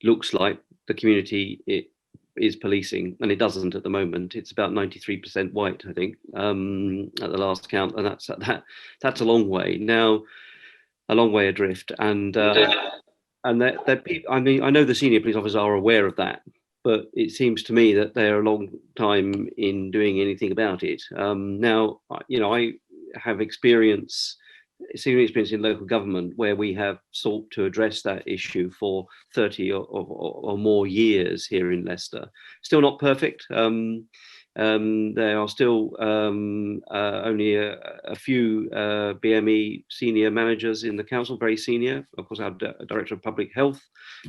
looks like the community it is policing, and it doesn't at the moment. It's about 93% white, I think, at the last count, and that's a long way now, a long way adrift. And that people, I mean, I know the senior police officers are aware of that, but it seems to me that they're a long time in doing anything about it. Now, I have senior experience in local government where we have sought to address that issue for 30 or more years here in Leicester. Still not perfect. There are still only a few BME senior managers in the council, very senior. Of course, our Director of Public Health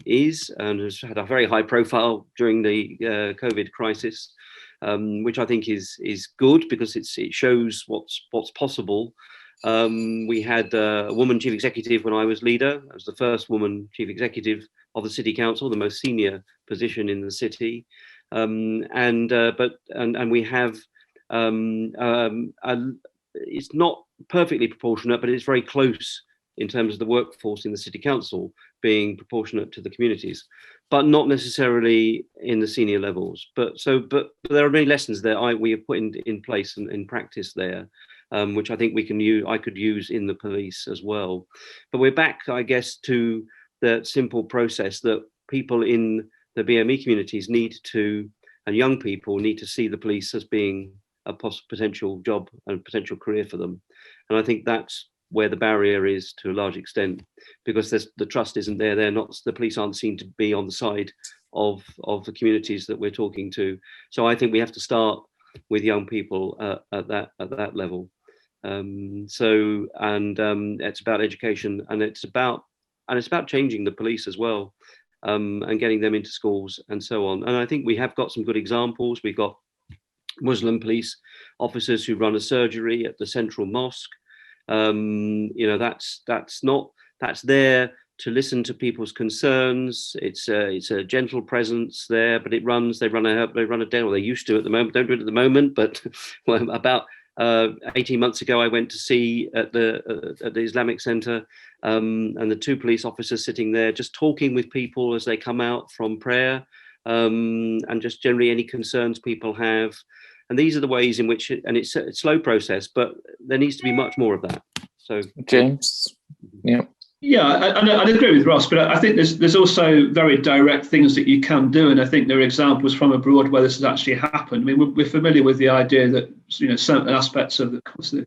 is, and has had a very high profile during the COVID crisis, which I think is good because it shows what's possible. We had a woman chief executive when I was leader. I was the first woman chief executive of the city council, the most senior position in the city. And we have it's not perfectly proportionate, but it's very close in terms of the workforce in the city council being proportionate to the communities, but not necessarily in the senior levels. But there are many lessons that we have put in place and in practice there, which I think I could use in the police as well. But we're back, I guess, to the simple process that people in the BME communities and young people need to see the police as being a potential job and potential career for them. And I think that's where the barrier is to a large extent, because the trust isn't there. The police aren't seen to be on the side of the communities that we're talking to. So I think we have to start with young people at that level. It's about education, and it's about changing the police as well. And getting them into schools and so on. And I think we have got some good examples. We've got Muslim police officers who run a surgery at the central mosque. That's there to listen to people's concerns. It's a gentle presence there, but they run a den, or they used to at the moment, don't do it at the moment, but about 18 months ago, I went to see at the Islamic Centre, and the two police officers sitting there, just talking with people as they come out from prayer, and just generally any concerns people have. And these are the ways in which, and it's a slow process, but there needs to be much more of that. So, James, yeah. Yeah, I'd agree with Ross, but I think there's also very direct things that you can do, and I think there are examples from abroad where this has actually happened. I mean, we're familiar with the idea that certain aspects of the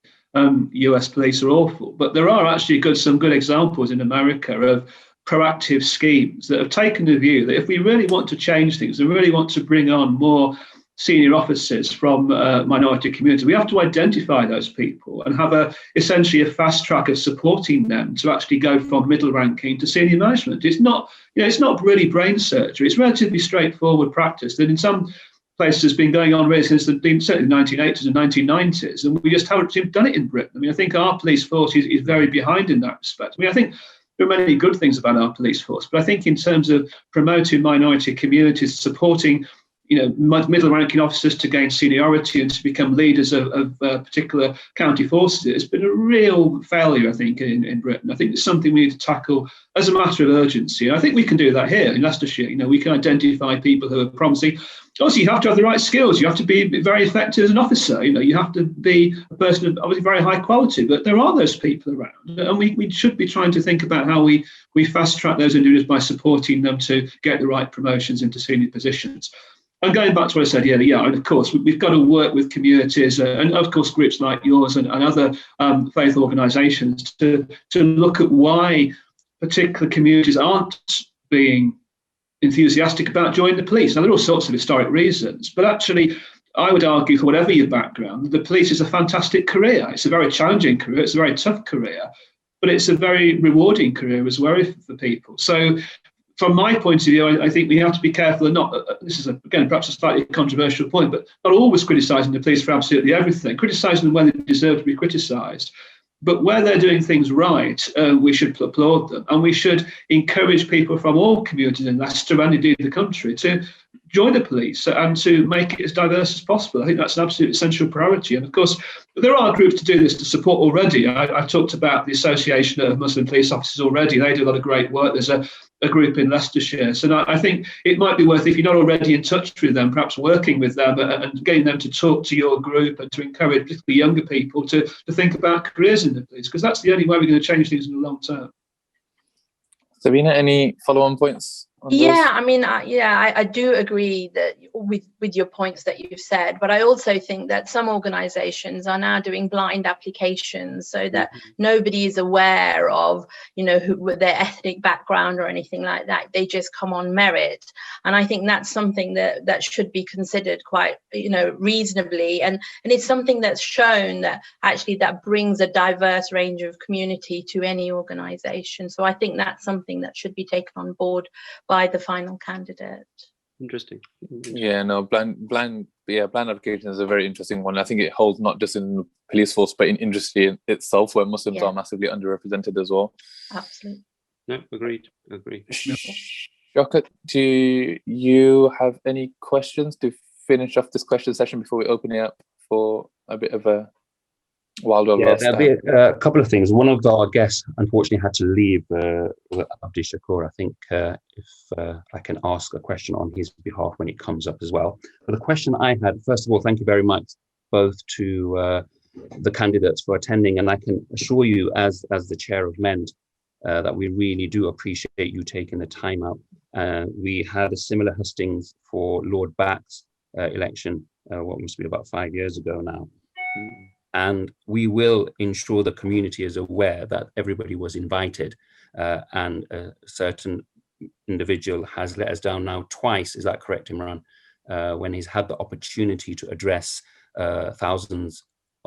US police are awful, but there are actually some good examples in America of proactive schemes that have taken the view that if we really want to change things and really want to bring on more senior officers from minority communities, we have to identify those people and have essentially a fast track of supporting them to actually go from middle ranking to senior management. It's not really brain surgery. It's relatively straightforward practice that in some places has been going on really since certainly the 1980s and 1990s, and we just haven't done it in Britain. I mean, I think our police force is very behind in that respect. I mean, I think there are many good things about our police force, but I think in terms of promoting minority communities, supporting middle-ranking officers to gain seniority and to become leaders of particular county forces, it's been a real failure, I think, in Britain. I think it's something we need to tackle as a matter of urgency. And I think we can do that here in Leicestershire. We can identify people who are promising. Obviously, you have to have the right skills. You have to be very effective as an officer. You have to be a person of obviously very high quality. But there are those people around, and we should be trying to think about how we fast track those individuals by supporting them to get the right promotions into senior positions. And going back to what I said, and of course, we've got to work with communities and, of course, groups like yours and other faith organisations to look at why particular communities aren't being enthusiastic about joining the police. Now, there are all sorts of historic reasons, but actually, I would argue, for whatever your background, the police is a fantastic career. It's a very challenging career. It's a very tough career. but it's a very rewarding career as well for people. So from my point of view, I think we have to be careful and not, this is again perhaps a slightly controversial point, but not always criticising the police for absolutely everything, criticising them when they deserve to be criticised. But where they're doing things right, we should applaud them, and we should encourage people from all communities in Leicester and indeed the country to join the police and to make it as diverse as possible. I think that's an absolute essential priority. And of course, there are groups to do this to support already. I talked about the Association of Muslim Police Officers already. They do a lot of great work. There's a group in Leicestershire. So I think it might be worth, if you're not already in touch with them, perhaps working with them and getting them to talk to your group and to encourage particularly younger people to think about careers in the police, because that's the only way we're going to change things in the long term. Sabina, any follow-on points? Yeah, I mean, I do agree that with your points that you've said, but I also think that some organizations are now doing blind applications so that nobody is aware of, their ethnic background or anything like that. They just come on merit. And I think that's something that should be considered quite, reasonably. And it's something that's shown that actually that brings a diverse range of community to any organization. So I think that's something that should be taken on board by the final candidate. Interesting. Yeah, no, blind application is a very interesting one. I think it holds not just in the police force, but in industry itself, where Muslims are massively underrepresented as well. Absolutely. No, agreed. Shaukat, do you have any questions to finish off this question session before we open it up for a bit of a wild there'll be a couple of things. One of our guests unfortunately had to leave, Abdi Shakur. I think if I can ask a question on his behalf when it comes up as well. But the question I had, first of all, thank you very much both to the candidates for attending, and I can assure you as the chair of MEND that we really do appreciate you taking the time out. We had a similar hustings for Lord Back's election, what must be about 5 years ago now. And we will ensure the community is aware that everybody was invited, and a certain individual has let us down now twice. Is that correct, Imran? When he's had the opportunity to address thousands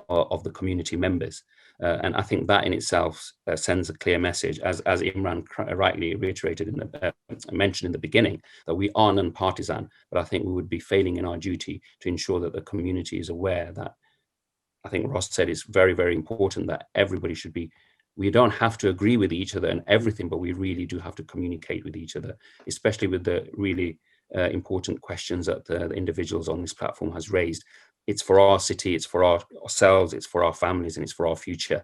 of the community members. And I think that in itself sends a clear message, as Imran rightly reiterated mentioned in the beginning, that we are non-partisan, but I think we would be failing in our duty to ensure that the community is aware that, I think Ross said it's very, very important that everybody should be, we don't have to agree with each other and everything, but we really do have to communicate with each other, especially with the really important questions that the individuals on this platform has raised. It's for our city, it's for ourselves, it's for our families, and it's for our future.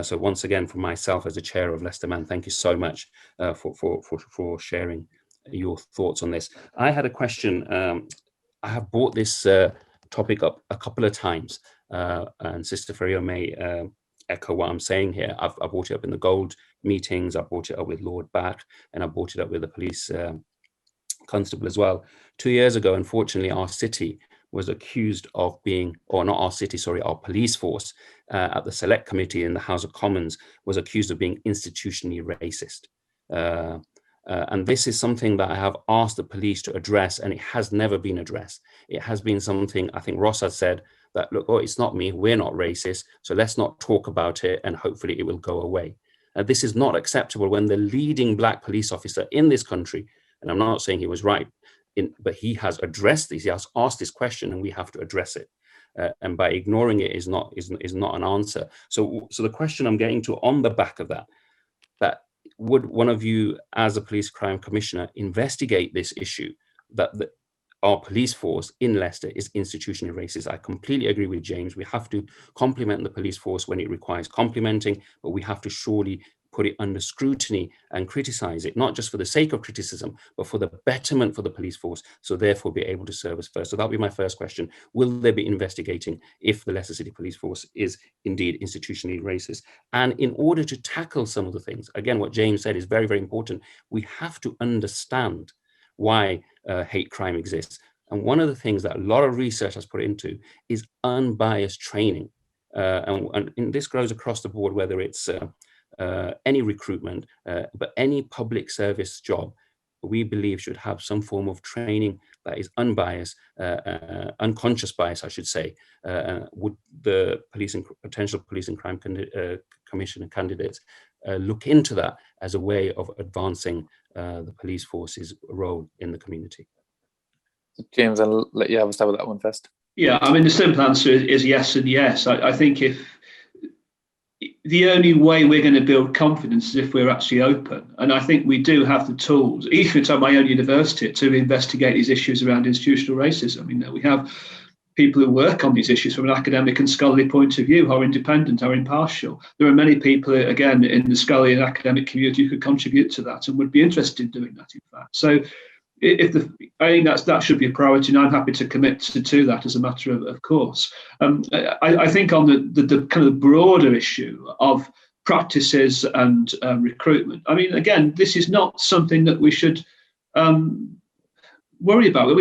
So once again, for myself as the chair of Leicester Man, thank you so much for sharing your thoughts on this. I had a question. I have brought this topic up a couple of times, and Sister Faria may echo what I'm saying here. I've brought it up in the Gold meetings, I've brought it up with Lord Back, and I brought it up with the police constable as well. 2 years ago, unfortunately, our city was accused of being, or not our city, sorry, our police force at the Select Committee in the House of Commons was accused of being institutionally racist. And this is something that I have asked the police to address, and it has never been addressed. It has been something, I think Ross has said that, look, oh, it's not me, we're not racist, so let's not talk about it, and hopefully it will go away. This is not acceptable when the leading Black police officer in this country, and I'm not saying he was right, but he has addressed this, he has asked this question, and we have to address it. And by ignoring it is not an answer. So the question I'm getting to on the back of that would one of you as a police crime commissioner investigate this issue that our police force in Leicester is institutionally racist? I completely agree with James. We have to complement the police force when it requires complementing, but we have to surely put it under scrutiny and criticize it, not just for the sake of criticism, but for the betterment for the police force, so therefore be able to serve us first. So that'll be my first question. Will they be investigating if the Leicester City Police Force is indeed institutionally racist? And in order to tackle some of the things, again, what James said is very, very important. We have to understand why hate crime exists. And one of the things that a lot of research has put into is unbiased training. And this goes across the board, whether it's any recruitment, but any public service job, we believe should have some form of training that is unbiased, unconscious bias, I should say. Would the police and potential police and crime commission candidates look into that as a way of advancing the police force's role in the community. James, I'll let you have a stab at that one first. Yeah, I mean, the simple answer is yes and yes. I think if the only way we're going to build confidence is if we're actually open. And I think we do have the tools, even at my own university, to investigate these issues around institutional racism. You know, we have people who work on these issues from an academic and scholarly point of view, who are independent, are impartial. There are many people, again, in the scholarly and academic community who could contribute to that and would be interested in doing that, in fact. So I think that should be a priority, and I'm happy to commit to that as a matter of course. I think on the kind of broader issue of practices and recruitment, I mean, again, this is not something that we should worry about.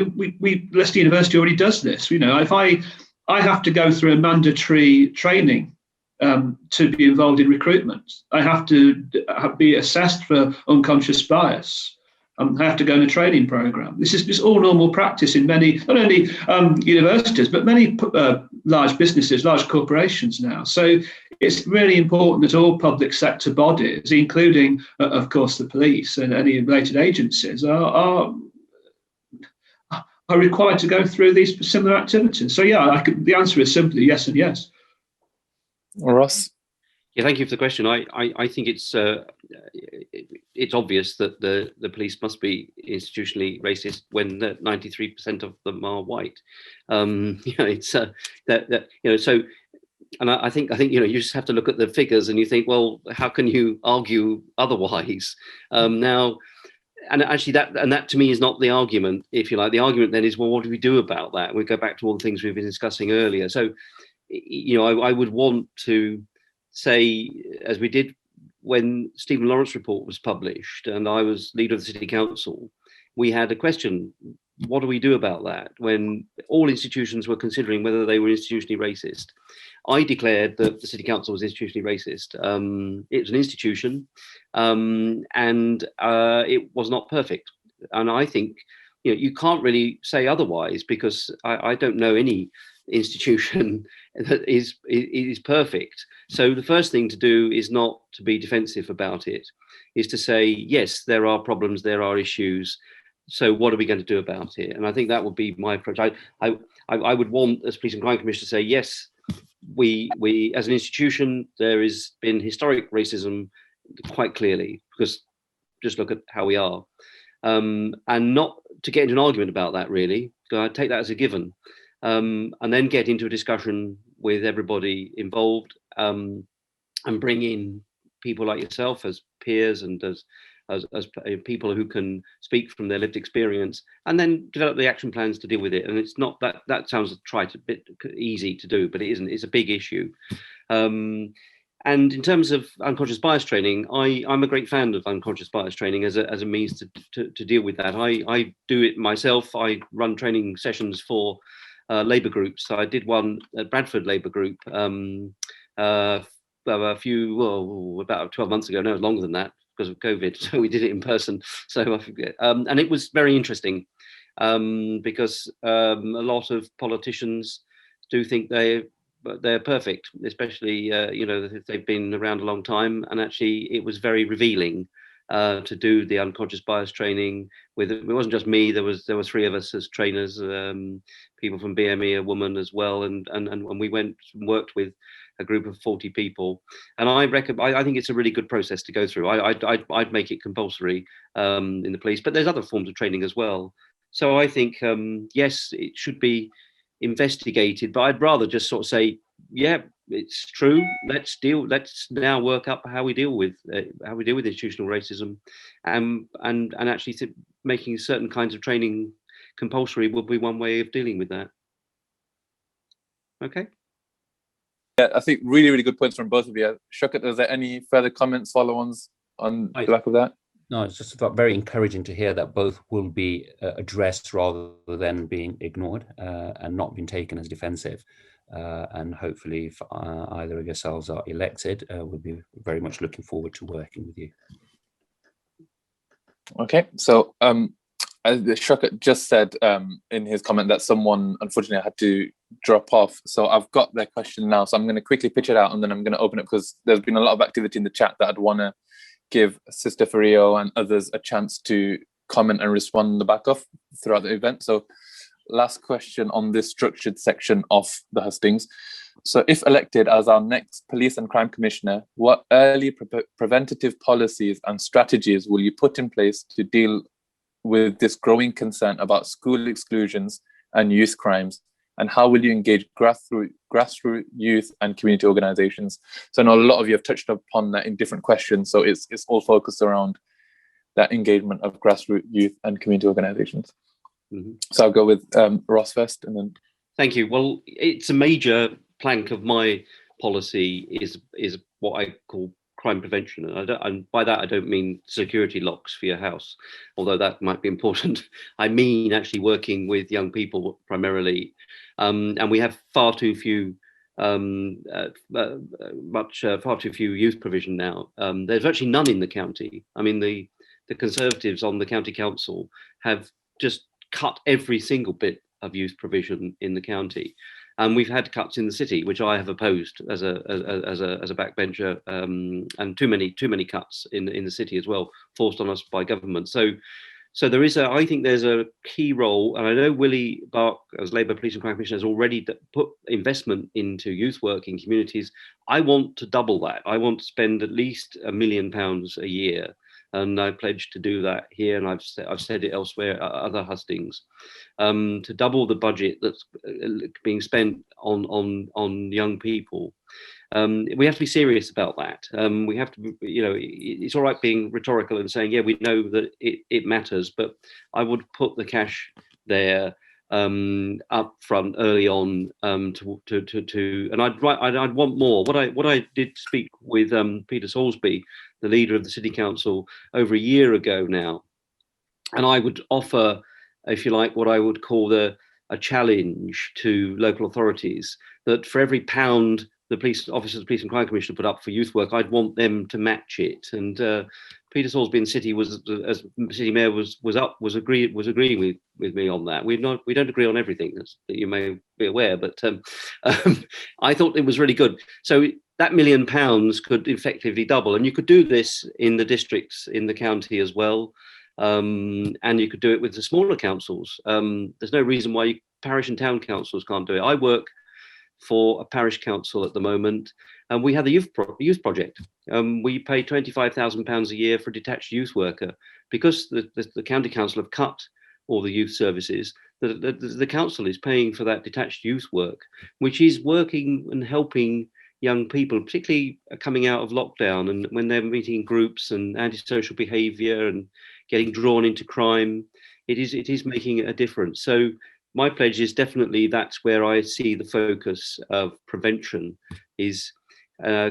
Leicester University already does this. You know, if I have to go through a mandatory training to be involved in recruitment, I have to be assessed for unconscious bias. I have to go on a training program. This is just all normal practice in many, not only universities, but many large businesses, large corporations now. So it's really important that all public sector bodies, including, of course, the police and any related agencies, are required to go through these similar activities. So yeah, the answer is simply yes and yes. Ross? Yeah, thank you for the question. I think it's obvious that the police must be institutionally racist when 93% of them are white. You know, it's that you know. So, and I think you know, you just have to look at the figures and you think, well, how can you argue otherwise? Now, and actually that to me is not the argument, if you like. The argument then is, well, what do we do about that? We go back to all the things we've been discussing earlier. So, you know, I would want to say, as we did when Stephen Lawrence report was published and I was leader of the city council, we had a question: what do we do about that? When all institutions were considering whether they were institutionally racist, I declared that the city council was institutionally racist. It was an institution, and it was not perfect. And I think, you know, you can't really say otherwise, because I don't know any institution that is perfect. So the first thing to do is not to be defensive about it, is to say, yes, there are problems, there are issues. So what are we going to do about it? And I think that would be my approach. I would want, as Police and Crime Commissioner, to say, yes, we as an institution, there has been historic racism quite clearly, because just look at how we are. And not to get into an argument about that, really. I take that as a given. And then get into a discussion with everybody involved, and bring in people like yourself as peers and as people who can speak from their lived experience, and then develop the action plans to deal with it. And it's not that sounds a bit easy to do, but it isn't. It's a big issue. And in terms of unconscious bias training, I'm a great fan of unconscious bias training as a means to deal with that. I do it myself. I run training sessions for labour groups. So I did one at Bradford Labour Group about 12 months ago. No, longer than that, because of COVID. So we did it in person. So I forget. And it was very interesting, because a lot of politicians do think they're perfect, especially you know, if they've been around a long time. And actually, it was very revealing to do the unconscious bias training with. It wasn't just me. There was 3 of us as trainers, people from BME, a woman as well, and we went and worked with a group of 40 people. And I think it's a really good process to go through. I'd make it compulsory in the police, but there's other forms of training as well. So I think yes, it should be investigated, but I'd rather just sort of say, yeah, it's true. Let's now work up how we deal with institutional racism, and actually making certain kinds of training compulsory will be one way of dealing with that. Okay. Yeah, I think really good points from both of you. Shaukat, is there any further comments, follow-ons on the back of that? No, it's just very encouraging to hear that both will be addressed rather than being ignored and not being taken as defensive. And hopefully, if either of yourselves are elected, we'll be very much looking forward to working with you. Okay, so as Shaukat just said in his comment that someone unfortunately had to drop off. So I've got their question now. So I'm going to quickly pitch it out, and then I'm going to open it because there's been a lot of activity in the chat that I'd want to give Sister Fario and others a chance to comment and respond on the back of throughout the event. So last question on this structured section of the Hustings. So if elected as our next Police and Crime Commissioner, what early preventative policies and strategies will you put in place to deal with this growing concern about school exclusions and youth crimes? And how will you engage grassroots youth and community organizations? So I know a lot of you have touched upon that in different questions. So it's all focused around that engagement of grassroots youth and community organizations. Mm-hmm. So I'll go with Ross first, and then. Thank you. Well, it's a major plank of my policy is what I call crime prevention, and by that I don't mean security locks for your house, although that might be important. I mean actually working with young people primarily, and we have far too few youth provision now. There's actually none in the county. I mean, the Conservatives on the county council have just cut every single bit of youth provision in the county. And we've had cuts in the city, which I have opposed as a backbencher, and too many cuts in the city as well, forced on us by government. So there is I think there's a key role, and I know Willie Bark, as Labour Police and Crime Commissioner, has already put investment into youth work in communities. I want to double that. I want to spend at least £1 million a year. And I pledged to do that here, and I've said it elsewhere at other hustings, to double the budget that's being spent on young people. We have to be serious about that. We have to, it's all right being rhetorical and saying, yeah, we know that it matters, but I would put the cash there up front early on and I'd want more. What I did speak with Peter Salisbury, the leader of the City Council, over a year ago now, and I would offer, if you like, what I would call a challenge to local authorities, that for every £1 the police officers, the Police and Crime Commission put up for youth work, I'd want them to match it. And Peter Salisbury in City as City Mayor was agreeing with me on that. We don't agree on everything, that you may be aware, but I thought it was really good. So that £1 million could effectively double, and you could do this in the districts in the county as well, and you could do it with the smaller councils. There's no reason why parish and town councils can't do it. I work for a parish council at the moment, and we have the youth project. We pay £25,000 a year for a detached youth worker, because the county council have cut all the youth services. The council is paying for that detached youth work, which is working and helping young people, particularly coming out of lockdown and when they're meeting groups and antisocial behaviour and getting drawn into crime. It is making a difference. So my pledge is definitely that's where I see the focus of prevention, is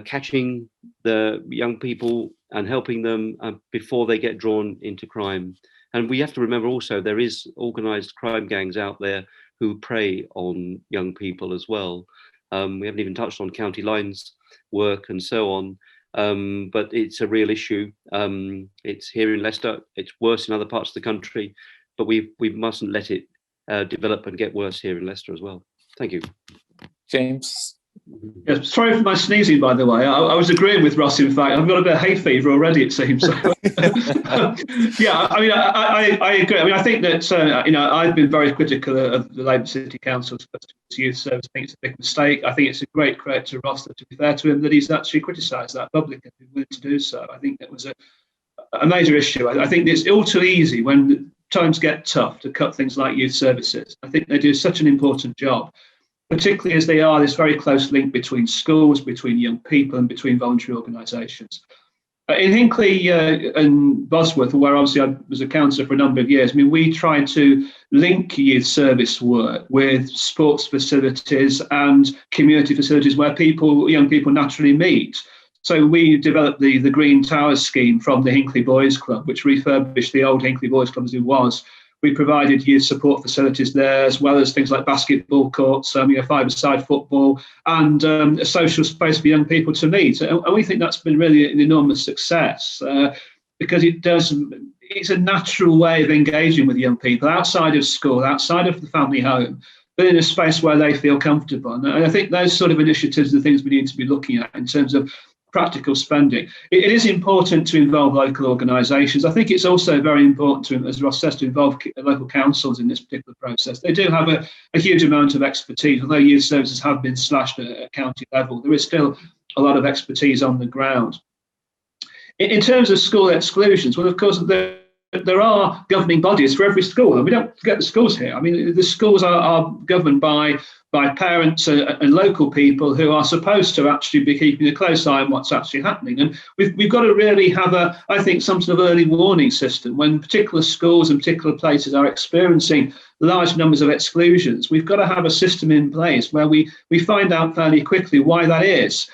catching the young people and helping them before they get drawn into crime. And we have to remember also there is organised crime gangs out there who prey on young people as well. We haven't even touched on county lines work and so on, but it's a real issue. It's here in Leicester, it's worse in other parts of the country, but we mustn't let it develop and get worse here in Leicester as well. Thank you. James? Yeah, sorry for my sneezing, by the way. I was agreeing with Ross, in fact. I've got a bit of hay fever already, it seems. Yeah, I mean, I agree. I mean, I think that, I've been very critical of the Labour City Council's youth service. I think it's a big mistake. I think it's a great credit to Ross, that, to be fair to him, that he's actually criticised that publicly and been willing to do so. I think that was a major issue. I think it's all too easy when times get tough to cut things like youth services. I think they do such an important job, particularly as they are this very close link between schools, between young people, and between voluntary organisations. In Hinckley and Bosworth, where obviously I was a councillor for a number of years, I mean, we tried to link youth service work with sports facilities and community facilities where young people naturally meet. So we developed the Green Towers scheme from the Hinckley Boys Club, which refurbished the old Hinckley Boys Club as it was. We provided youth support facilities there, as well as things like basketball courts, five-a-side football, and a social space for young people to meet. And we think that's been really an enormous success because it's a natural way of engaging with young people outside of school, outside of the family home. but in a space where they feel comfortable. And I think those sort of initiatives are the things we need to be looking at in terms of practical spending. It is important to involve local organisations. I think it's also very important to, as Ross says, to involve local councils in this particular process. They do have a huge amount of expertise. Although youth services have been slashed at county level, there is still a lot of expertise on the ground. In terms of school exclusions, well, of course, there are governing bodies for every school, and we don't forget the schools here. I mean, the schools are governed by parents and local people who are supposed to actually be keeping a close eye on what's actually happening. And we've got to really have I think, some sort of early warning system when particular schools and particular places are experiencing large numbers of exclusions. We've got to have a system in place where we find out fairly quickly why that is.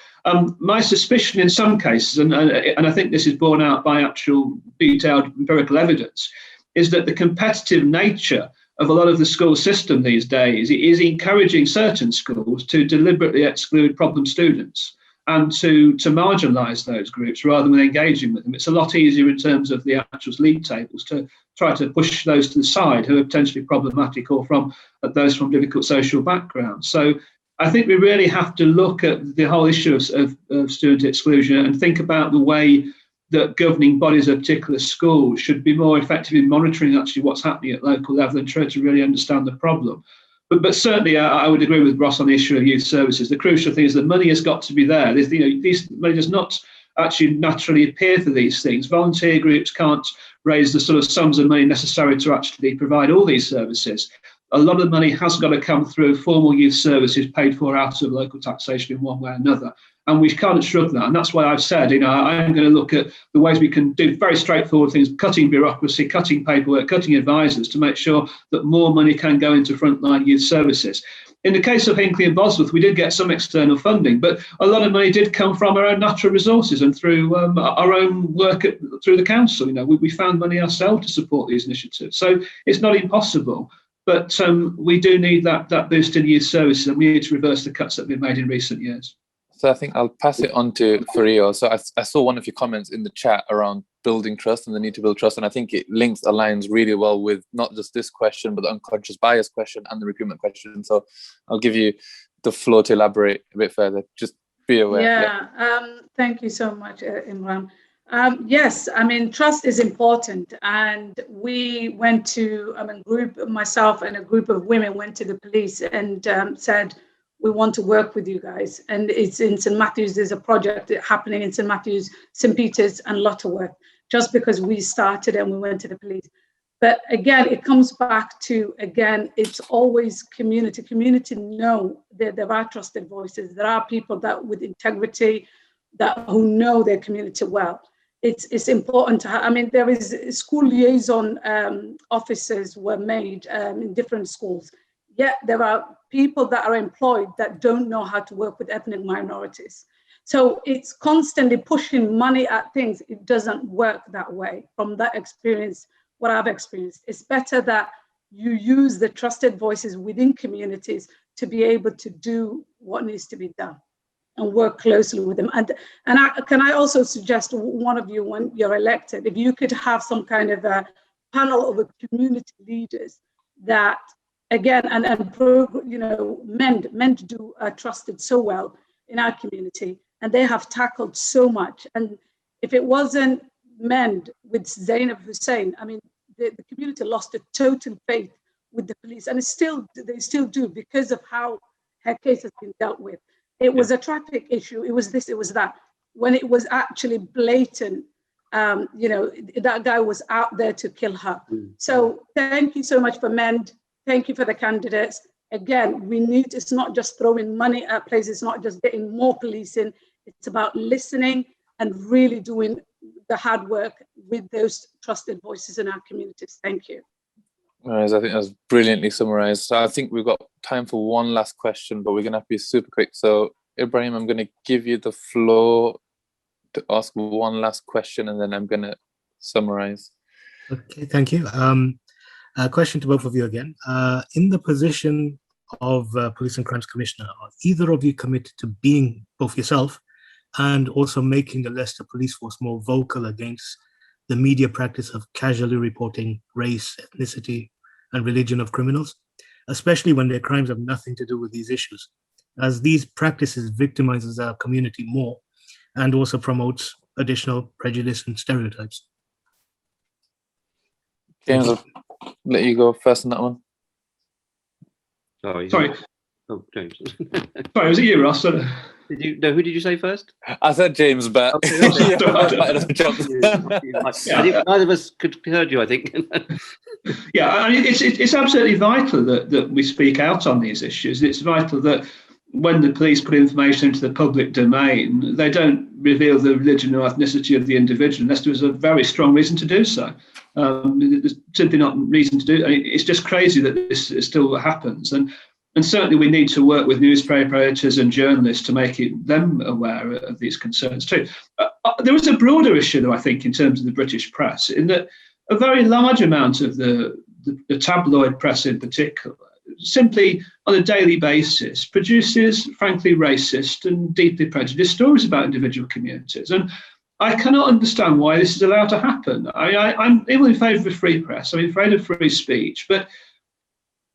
My suspicion in some cases, and I think this is borne out by actual detailed empirical evidence, is that the competitive nature of a lot of the school system these days is encouraging certain schools to deliberately exclude problem students and to marginalise those groups rather than engaging with them. It's a lot easier in terms of the actual league tables to try to push those to the side who are potentially problematic or from those from difficult social backgrounds. So I think we really have to look at the whole issue of student exclusion and think about the way that governing bodies of particular schools should be more effective in monitoring actually what's happening at local level and try to really understand the problem. But certainly I would agree with Ross on the issue of youth services. The crucial thing is that money has got to be there. This money does not actually naturally appear for these things. Volunteer groups can't raise the sort of sums of money necessary to actually provide all these services. A lot of money has got to come through formal youth services paid for out of local taxation in one way or another. And we can't shrug that. And that's why I've said, I'm going to look at the ways we can do very straightforward things, cutting bureaucracy, cutting paperwork, cutting advisors to make sure that more money can go into frontline youth services. In the case of Hinckley and Bosworth, we did get some external funding, but a lot of money did come from our own natural resources and through our own work through the council. We found money ourselves to support these initiatives. So it's not impossible. But we do need that boost in youth services, and we need to reverse the cuts that have been made in recent years. So I think I'll pass it on to Fario. So I saw one of your comments in the chat around building trust and the need to build trust. And I think it aligns really well with not just this question, but the unconscious bias question and the recruitment question. So I'll give you the floor to elaborate a bit further. Just be aware. Yeah. Thank you so much, Imran. Yes, I mean, trust is important. And we went to, myself and a group of women went to the police and said, we want to work with you guys. And it's in St. Matthew's, there's a project happening in St. Matthew's, St. Peter's and Lutterworth, just because we started and we went to the police. But again, it comes back to, it's always community. Community know that there are trusted voices. There are people that with integrity, who know their community well. It's important to have, there is school liaison officers were made in different schools. Yet there are people that are employed that don't know how to work with ethnic minorities. So it's constantly pushing money at things. It doesn't work that way. From that experience, what I've experienced, it's better that you use the trusted voices within communities to be able to do what needs to be done and work closely with them. And can I also suggest one of you, when you're elected, if you could have some kind of a panel of community leaders that, again, MEND do trusted so well in our community, and they have tackled so much. And if it wasn't MEND with Zainab Hussein, the community lost a total faith with the police, and they still do, because of how her case has been dealt with. It was a traffic issue. It was this, it was that. When it was actually blatant, that guy was out there to kill her. So thank you so much for MEND. Thank you for the candidates. Again, it's not just throwing money at places. It's not just getting more policing. It's about listening and really doing the hard work with those trusted voices in our communities. Thank you. I think that was brilliantly summarized. So I think we've got time for one last question, but we're going to have to be super quick. So Ibrahim, I'm going to give you the floor to ask one last question, and then I'm going to summarize. Okay, thank you. A question to both of you again. In the position of Police and Crimes Commissioner, are either of you committed to being both yourself and also making the Leicester Police Force more vocal against the media practice of casually reporting race, ethnicity, and religion of criminals? especially when their crimes have nothing to do with these issues, as these practices victimizes our community more and also promotes additional prejudice and stereotypes. James, I'll let you go first on that one. Sorry. Oh, James. Sorry, was it you, Ross? Who did you say first? I said James, but Okay. Yeah. Neither of us could heard you, I think. Yeah, I mean, it's absolutely vital that we speak out on these issues. It's vital that when the police put information into the public domain, they don't reveal the religion or ethnicity of the individual unless there is a very strong reason to do so. There's simply not reason to do it. I mean, it's just crazy that this still happens. And certainly we need to work with newspaper editors and journalists to make them aware of these concerns too. There is a broader issue, though, I think, in terms of the British press, in that a very large amount of the tabloid press in particular simply on a daily basis produces, frankly, racist and deeply prejudiced stories about individual communities. And I cannot understand why this is allowed to happen. I'm even in favour of free press. I'm in favour of free speech, but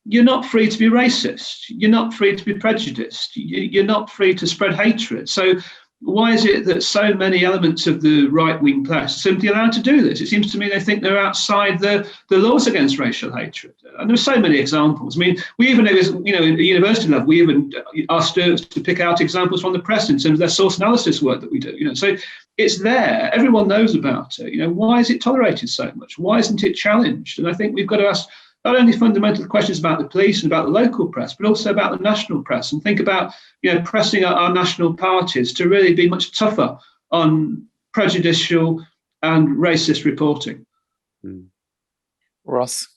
you're not free to be racist. You're not free to be prejudiced. You're not free to spread hatred. So why is it that so many elements of the right-wing press are simply allowed to do this? It seems to me they think they're outside the laws against racial hatred. And there are so many examples. I mean, we even, at university level, we even ask students to pick out examples from the press in terms of their source analysis work that we do. So it's there. Everyone knows about it. Why is it tolerated so much? Why isn't it challenged? And I think we've got to ask not only fundamental questions about the police and about the local press, but also about the national press, and think about pressing our national parties to really be much tougher on prejudicial and racist reporting. Ross,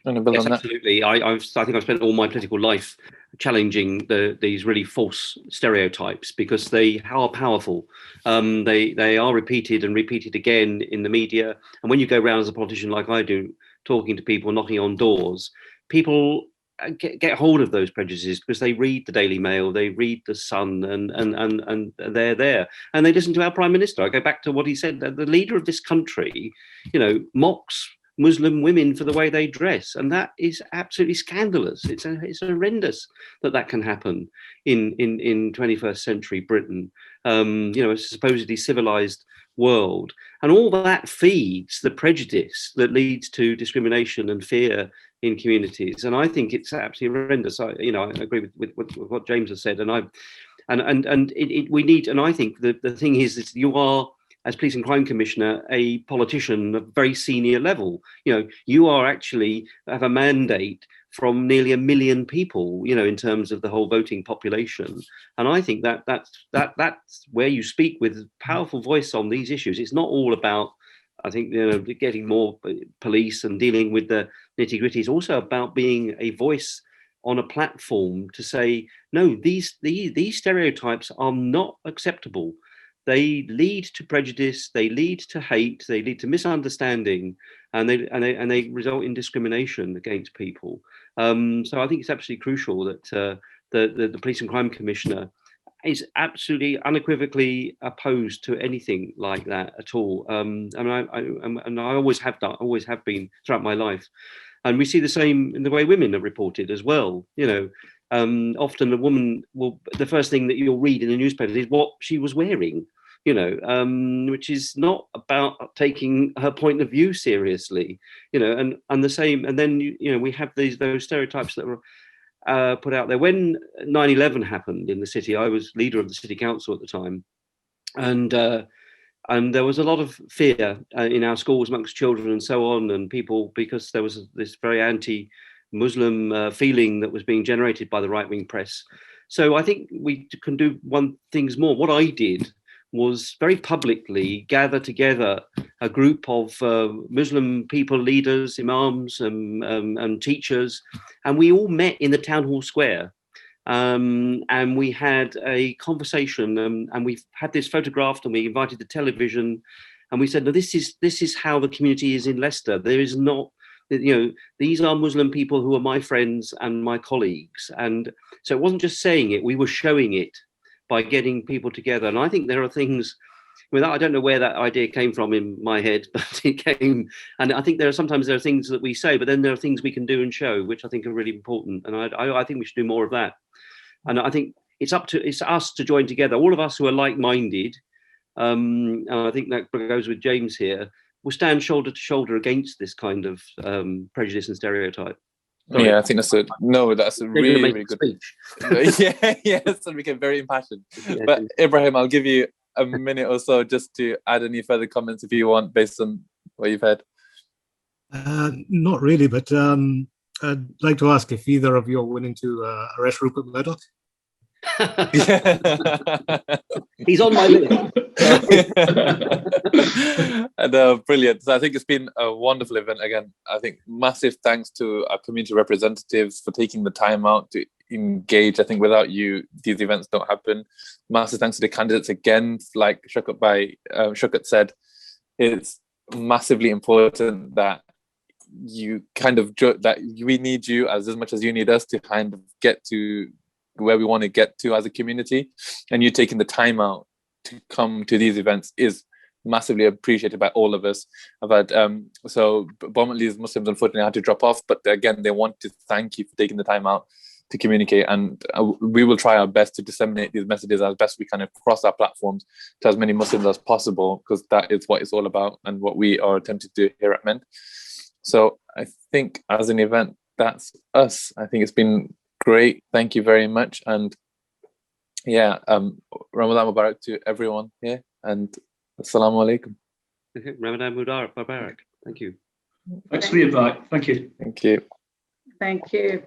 want to build on that? Absolutely. I think I've spent all my political life challenging these really false stereotypes because they are powerful. They are repeated and repeated again in the media. And when you go around as a politician like I do, talking to people, knocking on doors, people get hold of those prejudices because they read the Daily Mail, they read the Sun, and they're there, and they listen to our Prime Minister. I go back to what he said, that the leader of this country, mocks Muslim women for the way they dress, and that is absolutely scandalous. It's horrendous that can happen in 21st century Britain. A supposedly civilized world, and all that feeds the prejudice that leads to discrimination and fear in communities. And I think it's absolutely horrendous. I agree with what James has said, and we need. And I think the thing is that you are, as Police and Crime Commissioner, a politician at a very senior level. You are actually have a mandate from nearly 1 million people, in terms of the whole voting population. And I think that's where you speak with a powerful voice on these issues. It's not all about, I think, getting more police and dealing with the nitty-gritty. It's also about being a voice on a platform to say, no, these stereotypes are not acceptable. They lead to prejudice, they lead to hate, they lead to misunderstanding, and they result in discrimination against people. So I think it's absolutely crucial that the Police and Crime Commissioner is absolutely unequivocally opposed to anything like that at all. I always have been throughout my life. And we see the same in the way women are reported as well. Often a woman the first thing that you'll read in the newspaper is what she was wearing, which is not about taking her point of view seriously, and the same. And then, we have those stereotypes that were put out there. When 9/11 happened in the city, I was leader of the city council at the time. And there was a lot of fear in our schools amongst children and so on, and people, because there was this very anti-Muslim feeling that was being generated by the right-wing press. So I think we can do things more. What I did was very publicly gather together a group of Muslim people, leaders, imams, and teachers, and we all met in the town hall square. And we had a conversation, and we had this photographed, and we invited the television, and we said, no, this is how the community is in Leicester. There is not, these are Muslim people who are my friends and my colleagues. And so it wasn't just saying it, we were showing it by getting people together. And I think there are things, I don't know where that idea came from in my head, but it came. And I think there are things that we say, but then there are things we can do and show, which I think are really important. And I think we should do more of that. And I think it's us to join together, all of us who are like-minded. And I think that goes with James here. We'll stand shoulder to shoulder against this kind of prejudice and stereotype. Sorry. Yeah, I think that's a really good speech. Yes, and became very impassioned. Yeah, but Ibrahim, I'll give you a minute or so just to add any further comments if you want, based on what you've heard. Not really, but I'd like to ask if either of you are willing to arrest Rupert Murdoch. He's on my list. And brilliant. So I think it's been a wonderful event. Again, I think massive thanks to our community representatives for taking the time out to engage. I think without you, these events don't happen. Massive thanks to the candidates again. Like Shukat said, it's massively important that you kind of that we need you as much as you need us to kind of get to where we want to get to as a community, and you taking the time out to come to these events is massively appreciated by all of us. I've had so Bournemouth Muslims unfortunately had to drop off, but again they want to thank you for taking the time out to communicate, and we will try our best to disseminate these messages as best we can across our platforms to as many Muslims as possible, because that is what it's all about and what we are attempting to do here at MEND. So I think as an event, that's us. I think it's been great. Thank you very much. And yeah, Ramadan Mubarak to everyone here, and Assalamu alaikum. Ramadan Mubarak. Thank you. Thanks for the invite. Thank you. Thank you. Thank you.